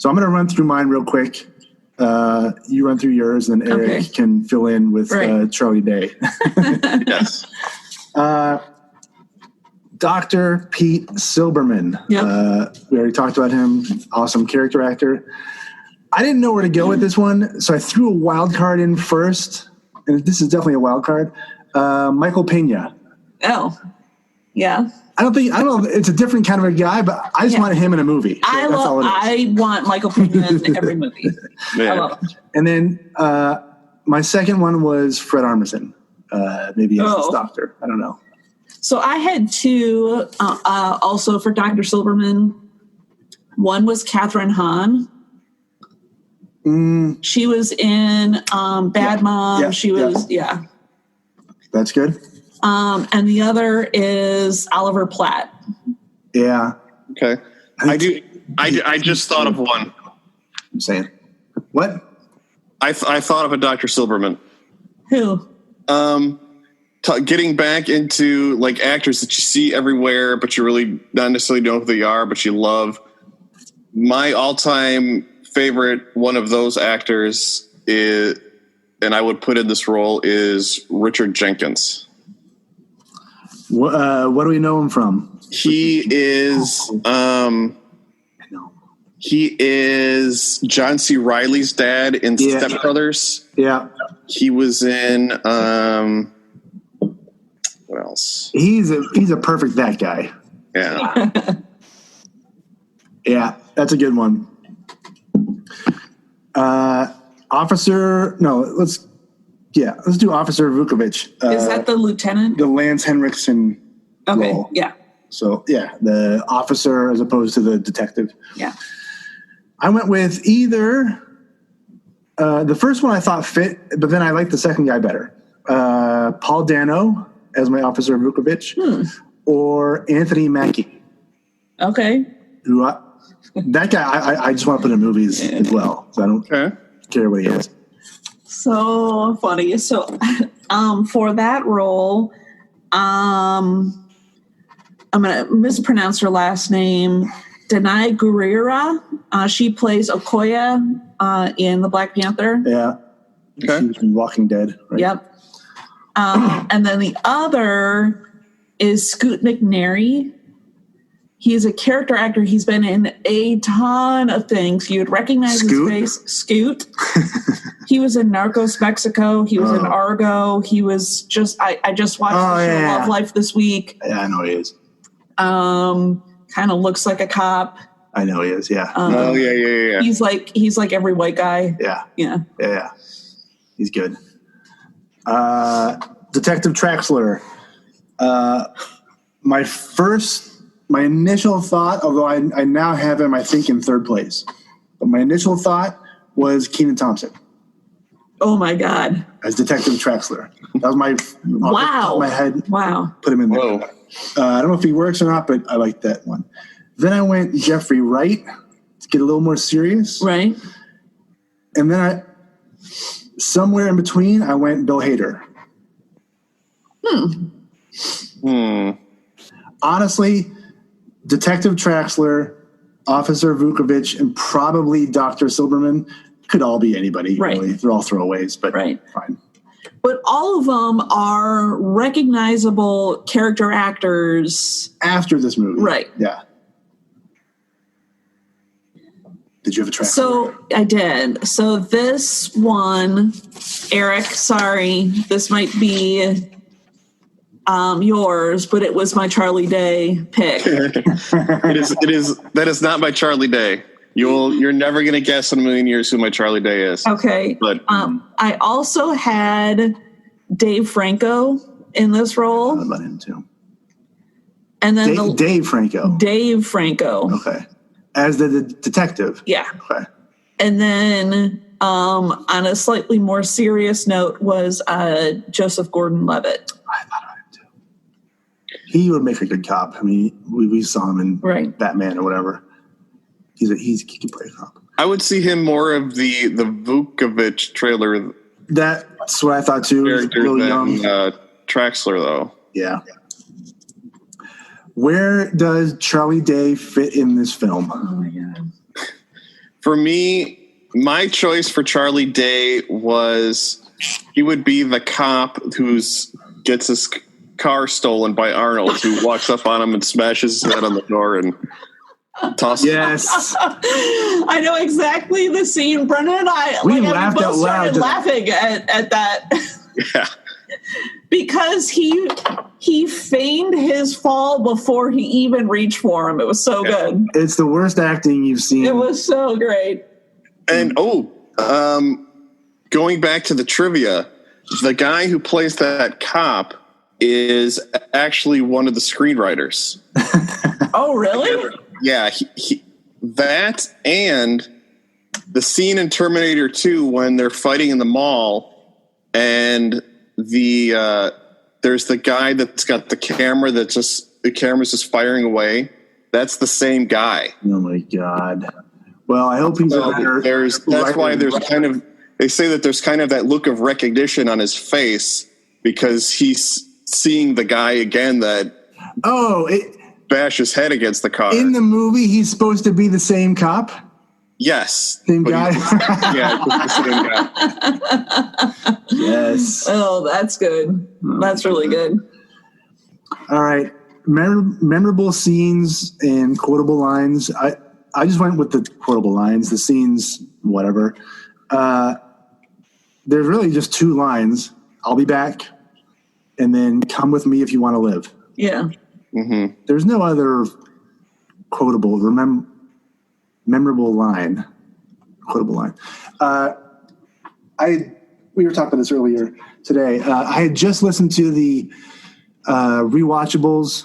going to run through mine real quick. You run through yours, and Eric can fill in with Charlie Day. Yes. Dr. Pete Silberman. Yep. We already talked about him. Awesome character actor. I didn't know where to go with this one, so I threw a wild card in first, and this is definitely a wild card. Michael Pena. Oh, yeah. I don't know. It's a different kind of a guy, but I just wanted him in a movie. So I want Michael Pena in every movie. Yeah. I love him. And then my second one was Fred Armisen. Maybe as his doctor. I don't know. So I had 2 also for Dr. Silberman. One was Catherine Hahn. She was in Bad Mom. Yeah. She was, That's good. And the other is Oliver Platt. Yeah. Okay. I just thought of one. I'm saying. What? I thought of a Dr. Silberman. Who? Getting back into like actors that you see everywhere, but you really not necessarily know who they are, but you love. My all-time favorite one of those actors is, and I would put in this role, is Richard Jenkins. What do we know him from? He is John C. Reilly's dad in Step Brothers. Yeah. He was in what else? He's a perfect that guy. Yeah. Yeah, that's a good one. Let's do Officer Vukovic. Is that the lieutenant? The Lance Henriksen role. Yeah. So, the officer as opposed to the detective. Yeah. I went with either the first one I thought fit, but then I liked the second guy better. Paul Dano as my Officer Vukovic or Anthony Mackie. Okay. That guy, I just want to put in movies as well. So I don't care what he is. So funny. So for that role, I'm going to mispronounce her last name. Danai Gurira. She plays Okoye in the Black Panther. Yeah. Okay. She was from Walking Dead, right? Yep. And then the other is Scoot McNairy. He's a character actor. He's been in a ton of things. You would recognize Scoot? his face. Scoot. He was in Narcos Mexico. He was in Argo. He was just, I just watched the show Love Life this week. Yeah, I know he is. Kind of looks like a cop. I know he is, yeah. Yeah. He's like every white guy. Yeah. Yeah. He's good. Detective Traxler. My initial thought, although I now have him, I think, in third place, but my initial thought was Kenan Thompson Oh my God. as Detective Traxler. That was my Wow. my head. Wow. Put him in there. Whoa. I don't know if he works or not, but I like that one. Then I went Jeffrey Wright to get a little more serious. Right. And then somewhere in between, I went Bill Hader. Honestly, Detective Traxler, Officer Vukovich, and probably Dr. Silberman could all be anybody. Right. Really. They're all throwaways, but Right. fine. But all of them are recognizable character actors. After this movie. Right. Yeah. Did you have a Traxler? So I did. So this one, Eric, sorry, this might be yours, but it was my Charlie Day pick. It is. That is not my Charlie Day. You're never going to guess in a million years who my Charlie Day is. Okay. But I also had Dave Franco in this role. What about him too? And then Dave Franco. Dave Franco. Okay. As the detective. Yeah. Okay. And then on a slightly more serious note was Joseph Gordon-Levitt. I thought of him too. He would make a good cop. I mean, we saw him in Right. Batman or whatever. He can play a cop. I would see him more of the Vukovich trailer That's what I thought too. He was character really than young. Traxler, though. Yeah. Where does Charlie Day fit in this film? Oh my God. For me, my choice for Charlie Day was he would be the cop who gets his car stolen by Arnold, who walks up on him and smashes his head on the door and tosses Yes. I know exactly the scene. Brendan and I laughed both out loud. started laughing at that. Yeah. Because he feigned his fall before he even reached for him. It was so good. It's the worst acting you've seen. It was so great. And going back to the trivia, the guy who plays that cop is actually one of the screenwriters. Oh, really? Yeah, that and the scene in Terminator 2 when they're fighting in the mall and there's the guy that's got the camera the camera's just firing away. That's the same guy. Oh my God. Well, I hope he's a better. That's why there's kind of, they say that there's kind of that look of recognition on his face because he's seeing the guy again that bash his head against the car. In the movie, he's supposed to be the same cop. Yes. Same guy. Yeah, it's the same guy. Yes. Oh, that's good. That's really good. All right. Memorable scenes and quotable lines. I just went with the quotable lines. The scenes, whatever. There's really just two lines. I'll be back. And then come with me if you want to live. Yeah. Mm-hmm. There's no other quotable, memorable line. Quotable line. We were talking about this earlier today. I had just listened to the Rewatchables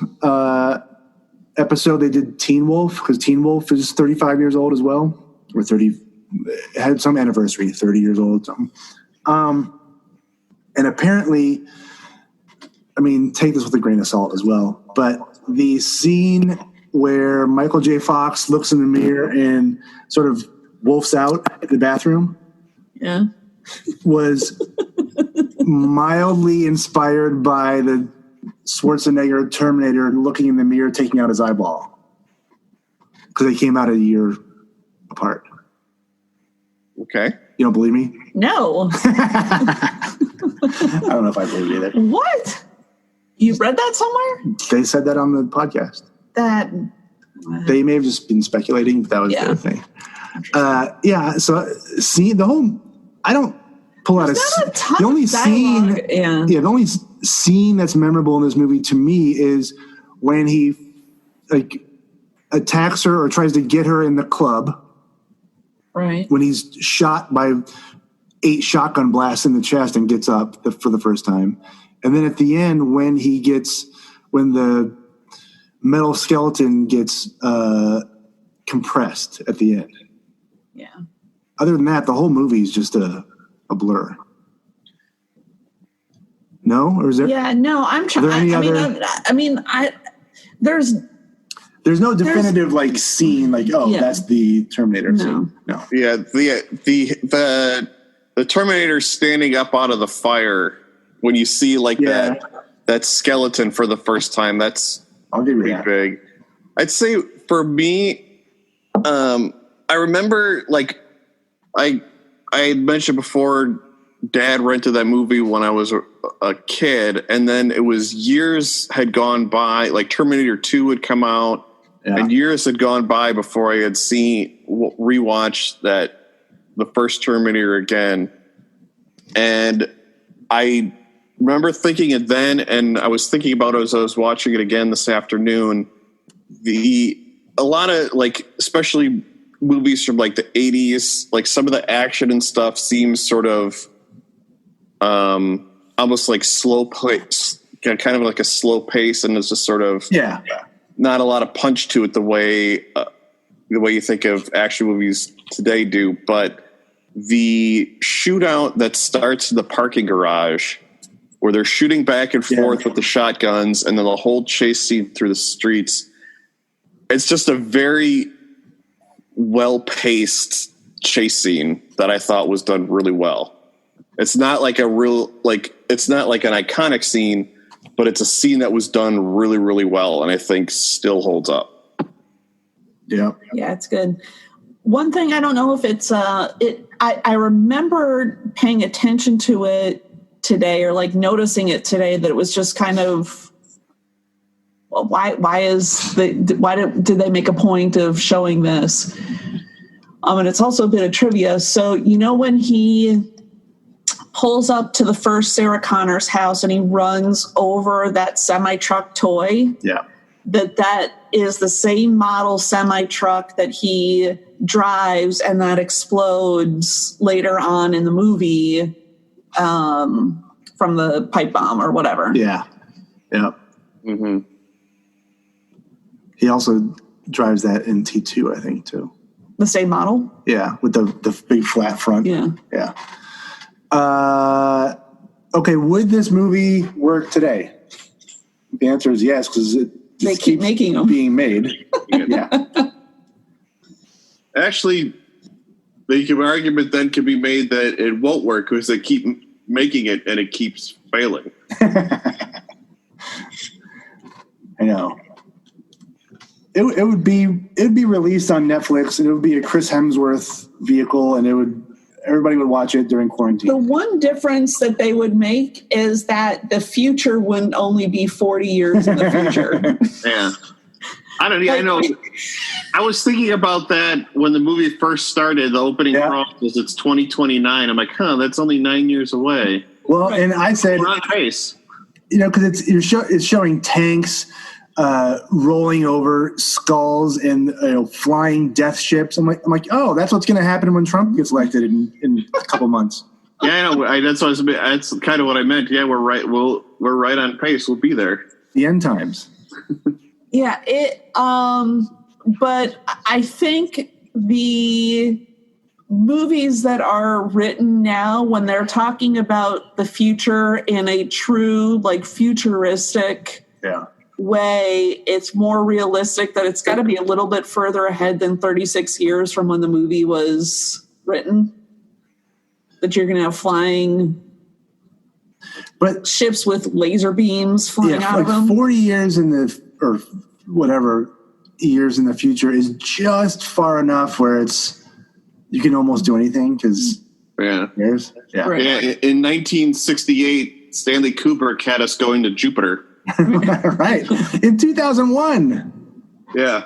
episode. They did Teen Wolf because Teen Wolf is 35 years old as well, or 30. Had some anniversary, 30 years old, something. And apparently, I mean, take this with a grain of salt as well, but the scene where Michael J. Fox looks in the mirror and sort of wolfs out in the bathroom Yeah. was mildly inspired by the Schwarzenegger Terminator looking in the mirror, taking out his eyeball. Because they came out a year apart. Okay. You don't believe me? No. I don't know if I believe it either. What? You read that somewhere? They said that on the podcast. That They may have just been speculating, but that was their thing. So see the whole. I don't pull out the only scene. The only scene that's memorable in this movie to me is when he attacks her or tries to get her in the club. Right. When he's shot by 8 shotgun blasts in the chest and gets up for the first time, and then at the end when the metal skeleton gets compressed at the end. Yeah. Other than that, the whole movie is just a blur. No, or is there? Yeah, no. I'm trying. There's no definitive scene that's the Terminator scene. No. Yeah, the Terminator standing up out of the fire when you see that skeleton for the first time. That's I'll give you pretty that. big. I'd say for me, I remember I had mentioned before, Dad rented that movie when I was a kid, and then it was years had gone by. Terminator 2 had come out, and years had gone by before I had rewatched the first Terminator again. And I remember thinking it then, and I was thinking about it as I was watching it again this afternoon. A lot of especially movies from the 80s, some of the action and stuff seems sort of almost slow pace, kind of like a slow pace, and it's just sort of not a lot of punch to it the way you think of action movies today do. But the shootout that starts in the parking garage, where they're shooting back and forth with the shotguns, and then the whole chase scene through the streets, it's just a very well-paced chase scene that I thought was done really well. It's not it's not like an iconic scene, but it's a scene that was done really, really well, and I think still holds up. Yeah. Yeah, it's good. One thing, I don't know if it's I remember paying attention to it today, or noticing it today, that it was just kind of, why did they make a point of showing this? And it's also a bit of trivia. So, when he pulls up to the first Sarah Connor's house and he runs over that semi-truck toy, that is the same model semi-truck that he drives and that explodes later on in the movie from the pipe bomb or whatever. Yeah. Yeah. Mm-hmm. He also drives that in T2, I think, too. The same model? Yeah, with the big flat front. Yeah. Yeah. Okay, would this movie work today? The answer is yes, because they keep making them. Being made. Yeah. Actually, the argument then could be made that it won't work because they keep making it and it keeps failing. I know. It would be released on Netflix, and it would be a Chris Hemsworth vehicle, and everybody would watch it during quarantine. The one difference that they would make is that the future wouldn't only be 40 years in the future. Yeah. I don't know. I know. I was thinking about that when the movie first started. The opening prompt was it's 2029. I'm like, that's only 9 years away. Well, and I said, we're on pace. Because it's showing tanks rolling over skulls and flying death ships. I'm like, oh, that's what's going to happen when Trump gets elected in a couple months. Yeah, I know. That's kind of what I meant. Yeah, we're right. We're right on pace. We'll be there. The end times. Yeah. But I think the movies that are written now, when they're talking about the future in a true, futuristic way, it's more realistic that it's got to be a little bit further ahead than 36 years from when the movie was written. That you're going to have flying ships with laser beams flying out of them. 40 years or whatever years in the future is just far enough where it's you can almost do anything because Yeah. Yeah. Right. Yeah. In 1968, Stanley Kubrick had us going to Jupiter. Right. In 2001. Yeah.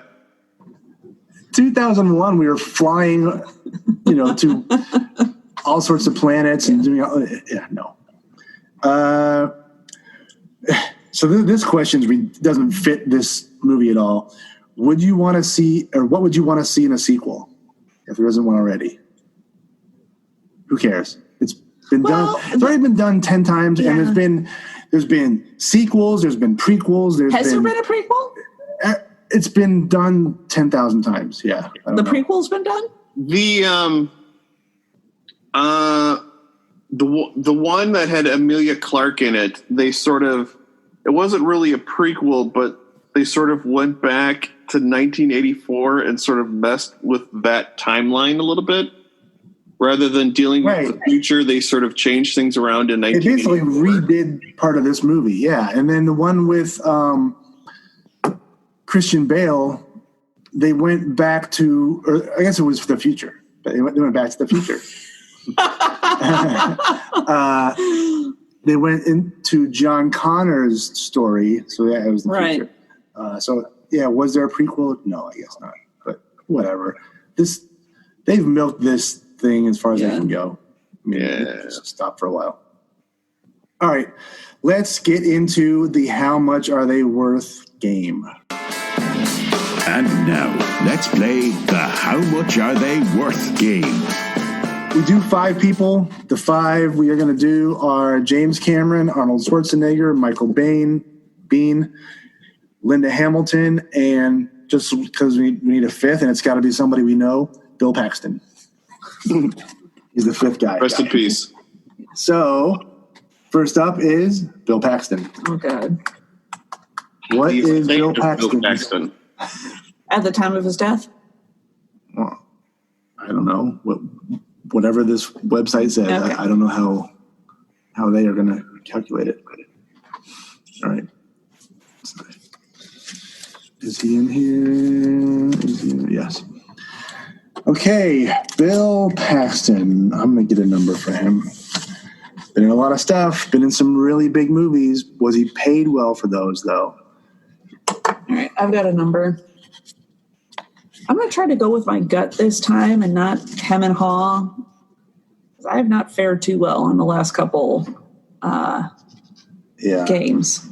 2001, we were flying, to all sorts of planets and doing. So this question doesn't fit this movie at all. Would you want to see, or what would you want to see in a sequel if there isn't one already? Who cares? It's been done. It's already been done 10 times, and there's been sequels, there's been prequels. Has there been a prequel? It's been done 10,000 times. Yeah. The prequel's been done? The one that had Emilia Clarke in it, it wasn't really a prequel, but they sort of went back to 1984 and sort of messed with that timeline a little bit. Rather than dealing with the future, they sort of changed things around in 1984. It basically redid part of this movie, yeah. And then the one with Christian Bale, they went back to, or I guess it was the future, but they went back to the future. They went into John Connor's story, so yeah, it was the future. Was there a prequel? No, I guess not. But whatever. They've milked this thing as far as they can go. I mean, just stop for a while. All right, let's get into the how much are they worth game. And now, let's play the How Much Are They Worth game. We do 5 people. The 5 we are going to do are James Cameron, Arnold Schwarzenegger, Michael Biehn, Linda Hamilton, and just because we need a 5th, and it's got to be somebody we know, Bill Paxton. He's the 5th guy. Rest in peace. So, first up is Bill Paxton. Oh, God. What is Bill Paxton? At the time of his death? Well, I don't know. Whatever this website says, okay. I don't know how they are going to calculate it. All right. Is he in here? Yes. Okay, Bill Paxton. I'm going to get a number for him. Been in a lot of stuff. Been in some really big movies. Was he paid well for those, though? All right, I've got a number. I'm going to try to go with my gut this time and not hem and haw. I have not fared too well in the last couple games.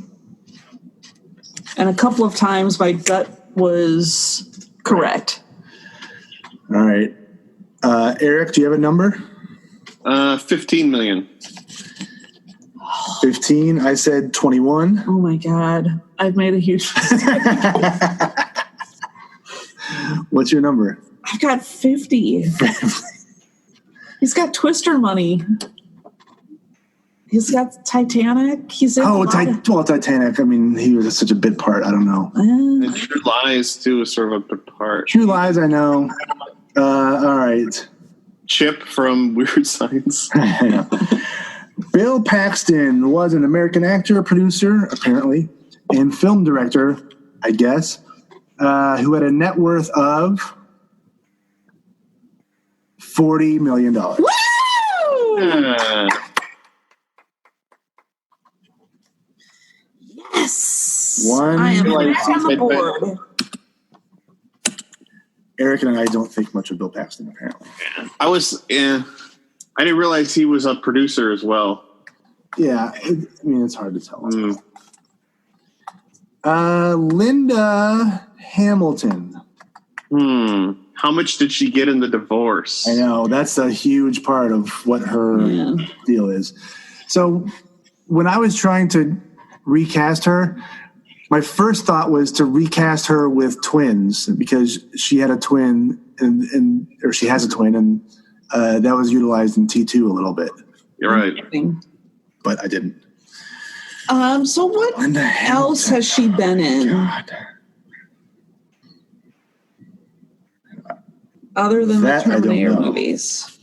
And a couple of times my gut was correct. All right. Eric, do you have a number? 15 million. 15. I said 21. Oh, my God. I've made a huge mistake. What's your number? I've got 50. He's got Twister money. He's got Titanic. He's in Titanic. I mean, he was such a big part. I don't know. And True Lies, too, is sort of a big part. True Lies, I know. All right. Chip from Weird Science. Bill Paxton was an American actor, producer, apparently, and film director, I guess, who had a net worth of $40 million. Woo! Yes! I am back on the board. Eric and I don't think much of Bill Paxton, apparently. I didn't realize he was a producer as well. Yeah, it's hard to tell. Linda Hamilton. How much did she get in the divorce? I know. That's a huge part of what her deal is. So when I was trying to recast her, my first thought was to recast her with twins because she had a twin or she has a twin, and that was utilized in T2 a little bit. You're right. But I didn't. So what else has she been in? God. Other than the Terminator movies?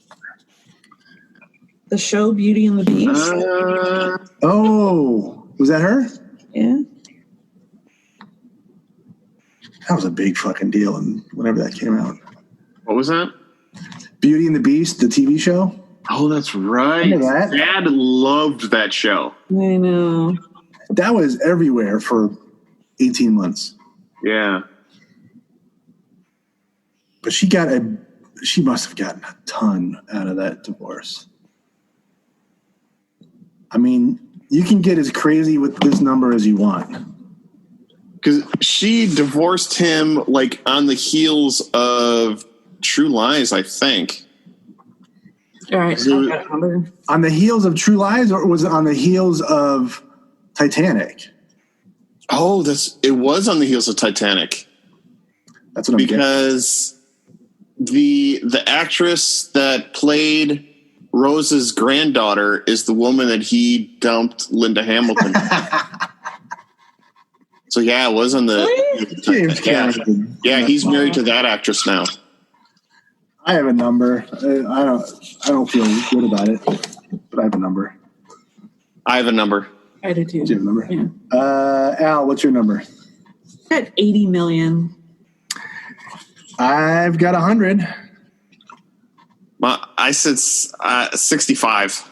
The show Beauty and the Beast? Was that her? Yeah. That was a big fucking deal, and whenever that came out. What was that? Beauty and the Beast, the TV show. Oh, that's right. Remember that? Dad loved that show. I know. That was everywhere for 18 months. Yeah. But she must have gotten a ton out of that divorce. I mean, you can get as crazy with this number as you want. Because she divorced him like on the heels of True Lies, I think. All right. I've got a number. On the heels of True Lies, or was it on the heels of Titanic? Oh, it was on the heels of Titanic. That's what I'm getting. Because the actress that played Rose's granddaughter is the woman that he dumped Linda Hamilton. So yeah, it was on the James Cameron. Yeah, he's married to that actress now. I have a number. I don't feel good about it, but I have a number. I have a number. I do too. Do you have a number? Yeah. Al, what's your number? I got 80 million. I've got 100. Well, I said 65.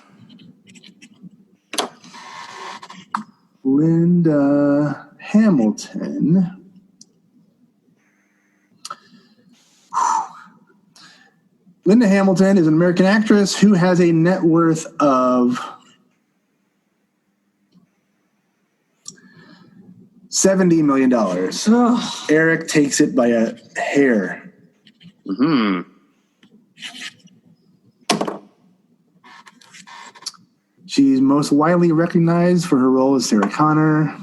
Linda Hamilton. Linda Hamilton is an American actress who has a net worth of $70 million. Oh, Eric takes it by a hair. Hmm. She's most widely recognized for her role as Sarah Connor.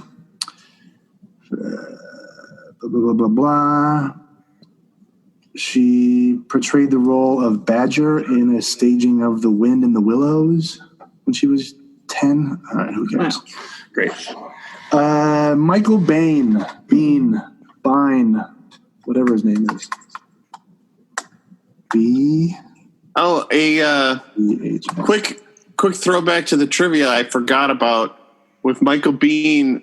Blah, blah, blah, blah, blah. She portrayed the role of Badger in a staging of The Wind in the Willows when she was 10. All right, who cares? Wow. Great. Michael Biehn, whatever his name is. Oh, quick throwback to the trivia I forgot about with Michael Biehn.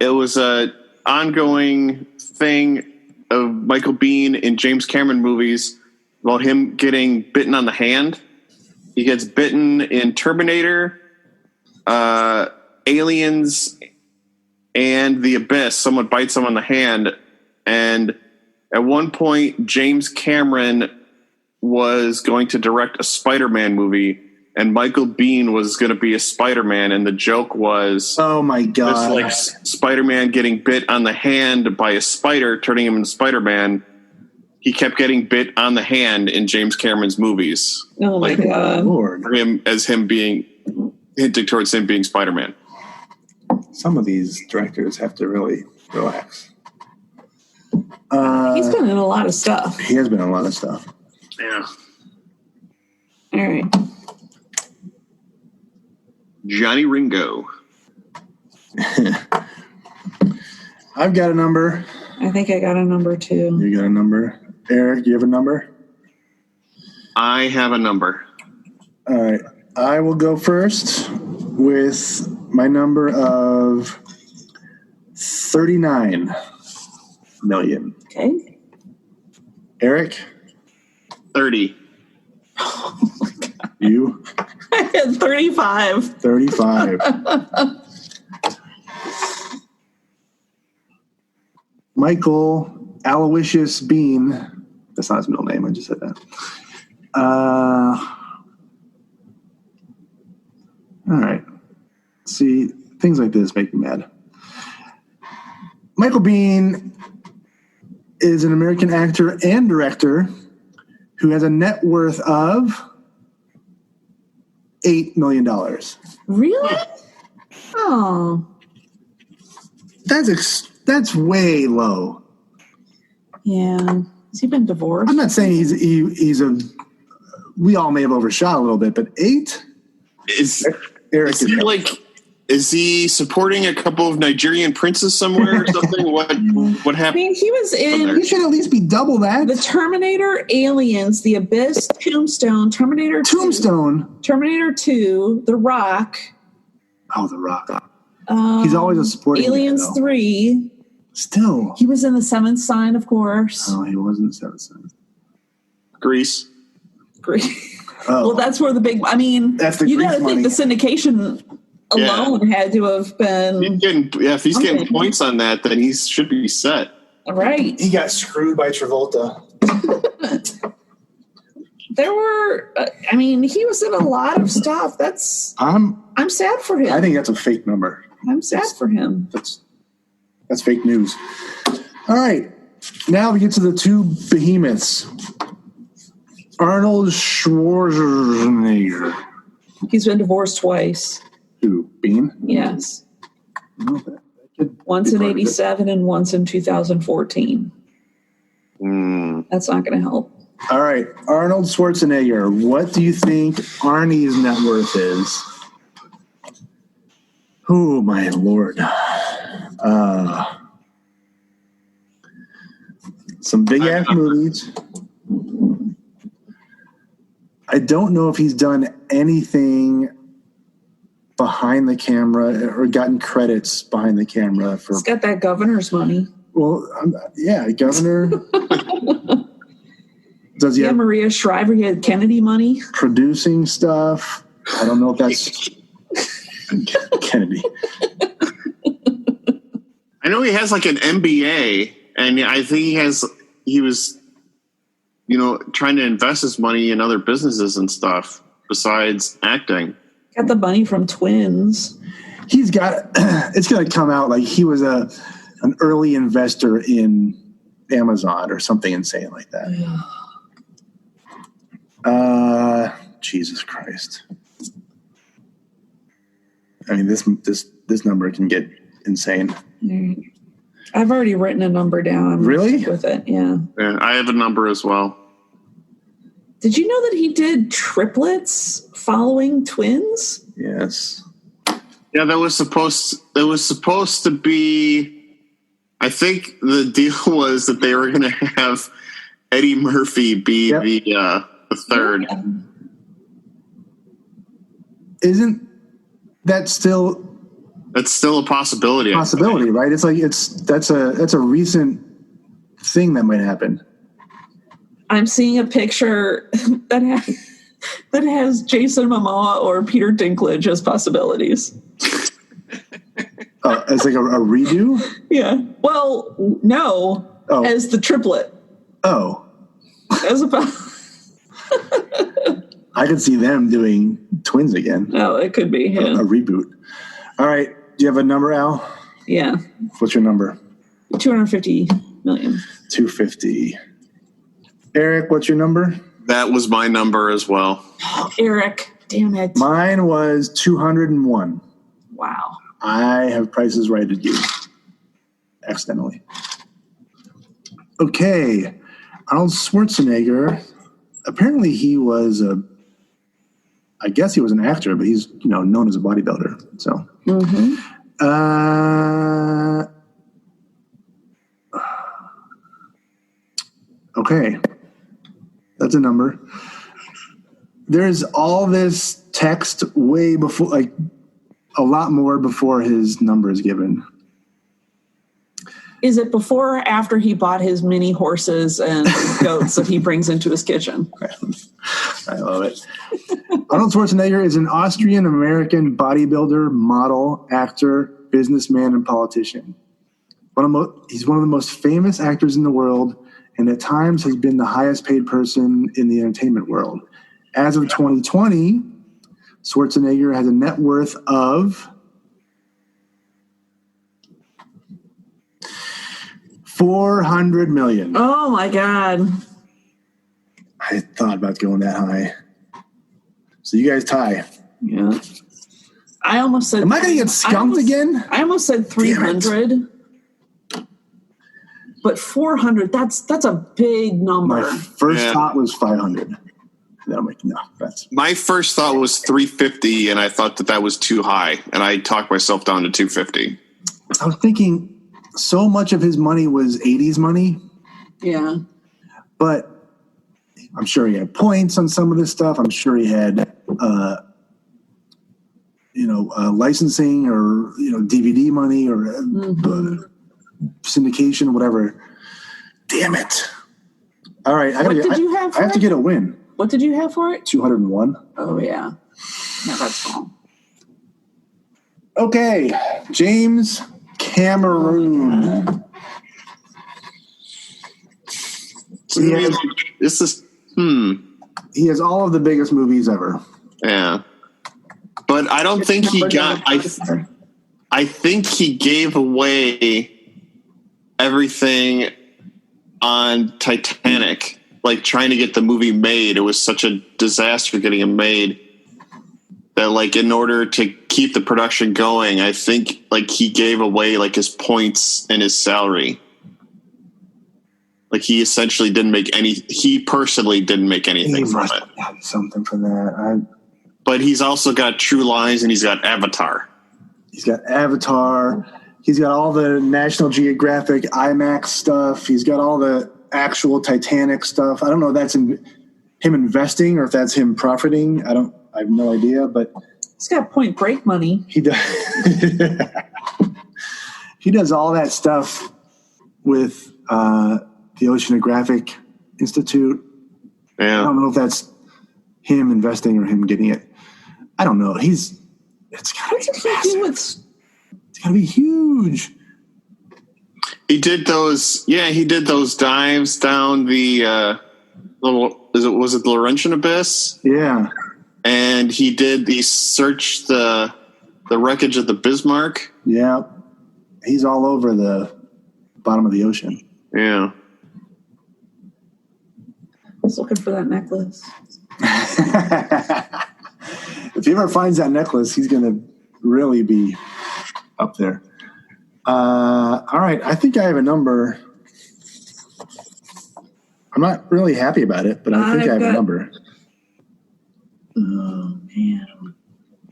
It was a ongoing thing of Michael Biehn in James Cameron movies about him getting bitten on the hand. He gets bitten in Terminator, Aliens, and The Abyss. Someone bites him on the hand. And at one point, James Cameron was going to direct a Spider-Man movie, and Michael Biehn was going to be a Spider-Man, and the joke was, oh my god, like Spider-Man getting bit on the hand by a spider, turning him into Spider-Man. He kept getting bit on the hand in James Cameron's movies. oh my God. Lord. For him being hinting towards him being Spider-Man. Some of these directors have to really relax. He's been in a lot of stuff. He has been in a lot of stuff. Yeah. All right. Johnny Ringo. I've got a number. I think I got a number too. You got a number. Eric, you have a number? I have a number. All right. I will go first with my number of 39 million. Okay. Eric? 30. You? I had 35. 35. Michael Aloysius Biehn. That's not his middle name. I just said that. All right. See, things like this make me mad. Michael Biehn is an American actor and director who has a net worth of $8 million. Really? Oh. That's way low. Yeah. Has he been divorced? I'm not saying he's a. We all may have overshot a little bit, but 8. Eric Is he is he supporting a couple of Nigerian princes somewhere or something? What I happened? mean, he was in He should at least be double that. The Terminator, Aliens, The Abyss, Tombstone, Terminator 2, Tombstone. Terminator 2, The Rock. Oh, The Rock. He's always a supporting. Aliens man, though. 3. Still. He was in The Seventh Sign, of course. Oh, he wasn't 7. Grease. Well, that's where the big. I mean, you got to think the syndication alone had to have been. If he's getting points on that, then he should be set. Right. He got screwed by Travolta. There were. I mean, he was in a lot of stuff. I'm sad for him. I think that's a fake number. I'm sad for him. That's fake news. All right. Now we get to the two behemoths. Arnold Schwarzenegger. He's been divorced twice. Who? Biehn? Yes. Once in 87 and once in 2014. That's not going to help. All right. Arnold Schwarzenegger. What do you think Arnie's net worth is? Oh, my Lord. Some big-ass movies. I don't know if he's done anything behind the camera or gotten credits behind the camera for. He's got that governor's money. Well, yeah, governor. Does he have Maria Shriver? He had Kennedy money. Producing stuff. I don't know if that's Kennedy. I know he has like an MBA, and I think he was, trying to invest his money in other businesses and stuff besides acting. Got the money from Twins. He's got. It's going to come out like he was an early investor in Amazon or something insane like that. Jesus Christ. I mean, this number can get insane. I've already written a number down. Really? With it, yeah. Yeah, I have a number as well. Did you know that he did triplets following Twins? Yes. Yeah, that was supposed to be. I think the deal was that they were going to have Eddie Murphy be the third. Yeah. Isn't that still? That's still a possibility. Right? It's like that's a recent thing that might happen. I'm seeing a picture that has Jason Momoa or Peter Dinklage as possibilities. As like a redo? Yeah. Well, no. Oh. As the triplet. Oh. As I could see them doing Twins again. No, it could be him. A reboot. All right. Do you have a number, Al? Yeah. What's your number? 250 million. 250. Eric, what's your number? That was my number as well. Oh, Eric, damn it. Mine was 201. Wow. I have prices righted you. Accidentally. Okay. Arnold Schwarzenegger. Apparently he was I guess he was an actor, but he's known as a bodybuilder. So, okay, that's a number. There's all this text way before, like a lot more before his number is given. Is it before or after he bought his mini horses and goats that he brings into his kitchen? I love it. Arnold Schwarzenegger is an Austrian-American bodybuilder, model, actor, businessman, and politician. He's one of the most famous actors in the world, and at times has been the highest paid person in the entertainment world. As of 2020, Schwarzenegger has a net worth of $400 million. Oh my God. I thought about going that high. So you guys tie. Yeah. I almost said. Am I going to get skunked again? I almost said 300. But 400, that's a big number. My first thought was 500. And then I'm like, no, my first thought was 350, and I thought that was too high, and I talked myself down to 250. I was thinking so much of his money was 80s money. Yeah. But I'm sure he had points on some of this stuff. I'm sure he had, licensing or, DVD money or syndication, whatever. Damn it. All right. I have to get a win. What did you have for it? 201. Oh, yeah. No, that's small. Okay, James Cameron. He has all of the biggest movies ever. Yeah. But I don't think he got... I think he gave away everything on Titanic, like trying to get the movie made. It was such a disaster getting it made that, like, in order to keep the production going, I think, like, he gave away, like, his points and his salary. Like, he essentially didn't make he personally didn't make anything from it. Got something from that. But he's also got True Lies and he's got Avatar. He's got Avatar. He's got all the National Geographic IMAX stuff. He's got all the actual Titanic stuff. I don't know if that's him investing or if that's him profiting. I have no idea, but he's got Point Break money. He does. He does all that stuff with the Oceanographic Institute. Yeah. I don't know if that's him investing or him getting it. I don't know. It's got to be huge. He did those dives down the was it the Laurentian Abyss? Yeah. And he searched the wreckage of the Bismarck. Yeah. He's all over the bottom of the ocean. Yeah. I was looking for that necklace. If he ever finds that necklace, he's going to really be up there. All right. I think I have a number. I'm not really happy about it, but I think I have a number. Oh, man.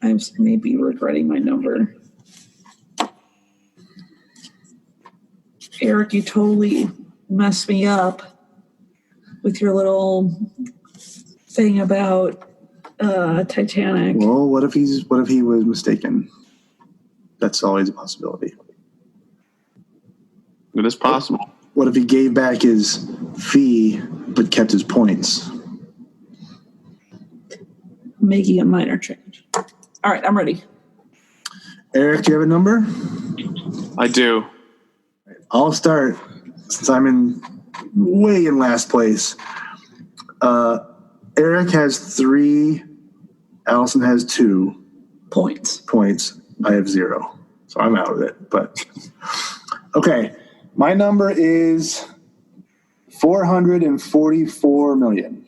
I'm maybe regretting my number. Eric, you totally messed me up with your little thing about Titanic. Well, what if he was mistaken? That's always a possibility. It is possible. What if he gave back his fee but kept his points? Making a minor change. All right, I'm ready. Eric, do you have a number? I do. I'll start since I'm way in last place. Eric has 3. Allison has 2 points. I have 0, so I'm out of it. But okay, my number is $444 million.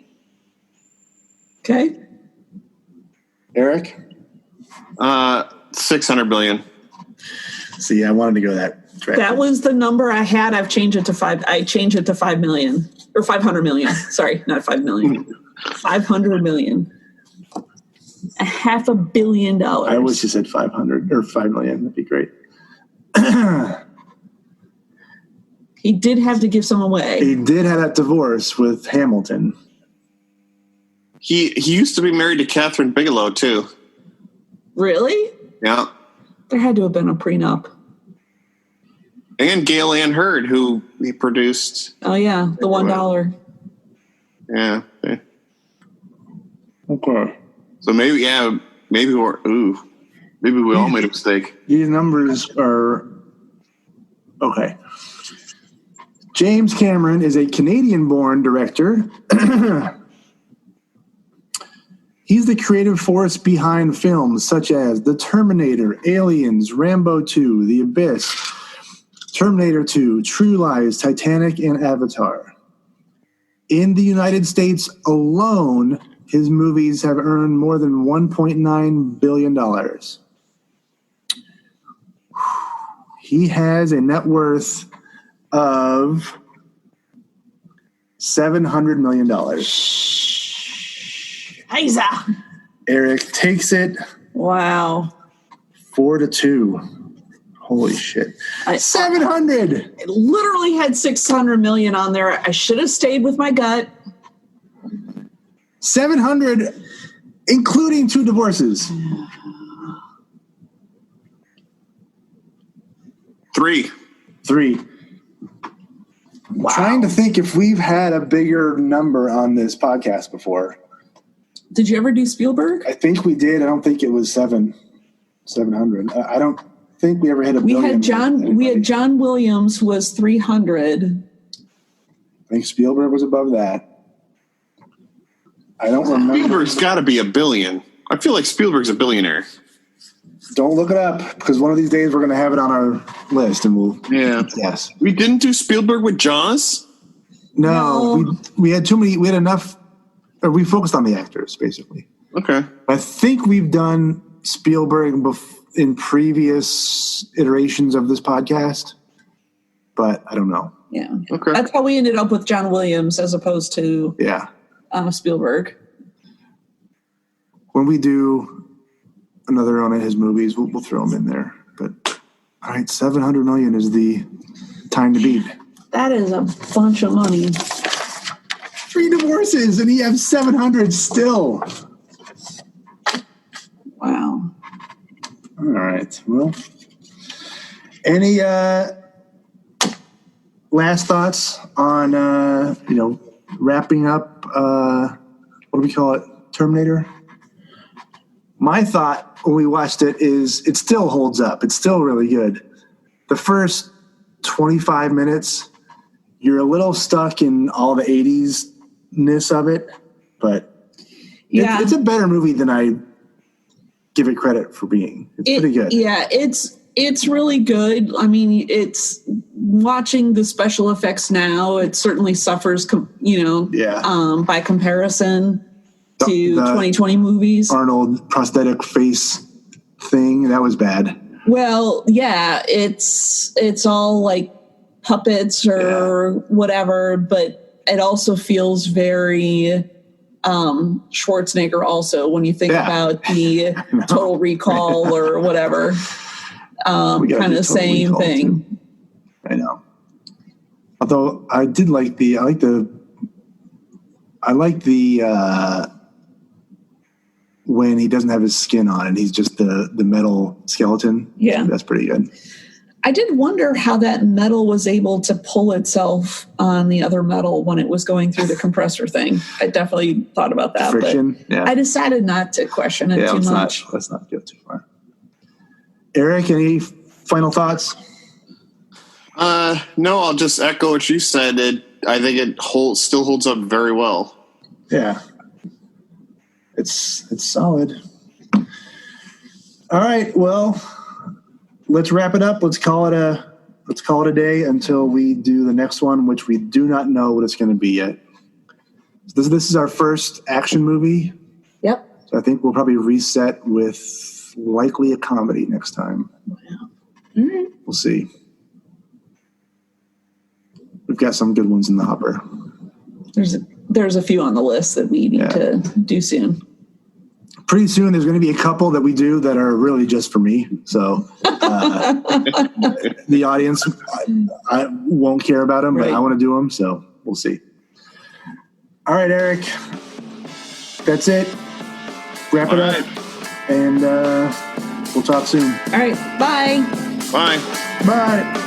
Okay. Eric? 600 billion. See, I wanted to go that track. That was the number I had. I've changed it to 5. I changed it to 5 million or 500 million. Sorry, not 5 million. 500 million. $500 million. I wish you said 500 or 5 million. That'd be great. He did have to give some away. He did have that divorce with Hamilton. He used to be married to Catherine Bigelow too. Really? Yeah. There had to have been a prenup. And Gail Ann Hurd, who he produced. Oh yeah, the $1. Yeah. Okay. So maybe we all made a mistake. These numbers are okay. James Cameron is a Canadian-born director. He's the creative force behind films such as The Terminator, Aliens, Rambo 2, The Abyss, Terminator 2, True Lies, Titanic, and Avatar. In the United States alone, his movies have earned more than $1.9 billion. He has a net worth of $700 million. Isa. Eric takes it. Wow. 4-2. Holy shit. 700. I literally had 600 million on there. I should have stayed with my gut. 700, including 2 divorces. 3. Wow. Trying to think if we've had a bigger number on this podcast before. Did you ever do Spielberg? I think we did. I don't think it was 700. I don't think we ever hit a We billion. had John Williams was 300. I think Spielberg was above that. I don't remember. Spielberg's got to be a billion. I feel like Spielberg's a billionaire. Don't look it up, because one of these days we're going to have it on our list, and we'll. Yeah. Yes. We didn't do Spielberg with Jaws? No. We had too many. We had enough. Or we focused on the actors, basically. Okay. I think we've done Spielberg in previous iterations of this podcast, but I don't know. Yeah. Okay. That's how we ended up with John Williams as opposed to Spielberg. When we do another one of his movies, we'll throw him in there. But all right, 700 million is the time to beat. That is a bunch of money. 3 divorces, and he has 700 still. Wow. All right. Well, any last thoughts on wrapping up? What do we call it? Terminator. My thought when we watched it is it still holds up. It's still really good. The first 25 minutes, you're a little stuck in all the 80s-ness of it, but it's a better movie than I give it credit for being. It's pretty good. Yeah, it's really good. I mean, it's watching the special effects now. It certainly suffers, by comparison to 2020 movies. Arnold prosthetic face thing, that was bad. Well, yeah, it's all like puppets or whatever, but it also feels very Schwarzenegger also when you think about the Total Recall or whatever. Kind of same thing. Too. I know. Although I did like the when he doesn't have his skin on and he's just the metal skeleton. Yeah. That's pretty good. I did wonder how that metal was able to pull itself on the other metal when it was going through the compressor thing. I definitely thought about that. Friction, but I decided not to question it too much. Let's not go too far. Eric, any final thoughts? No, I'll just echo what you said. I think it still holds up very well. Yeah. It's solid. All right, well, let's wrap it up. Let's call it a day until we do the next one, which we do not know what it's going to be yet. This is our first action movie. Yep. So I think we'll probably reset with likely a comedy next time. Wow. All right. We'll see. We've got some good ones in the hopper. There's a few on the list that we need to do soon. Pretty soon, there's going to be a couple that we do that are really just for me. So the audience, I won't care about them, but I want to do them. So we'll see. All right, Eric. That's it. Wrap it up. And we'll talk soon. All right. Bye. Bye. Bye.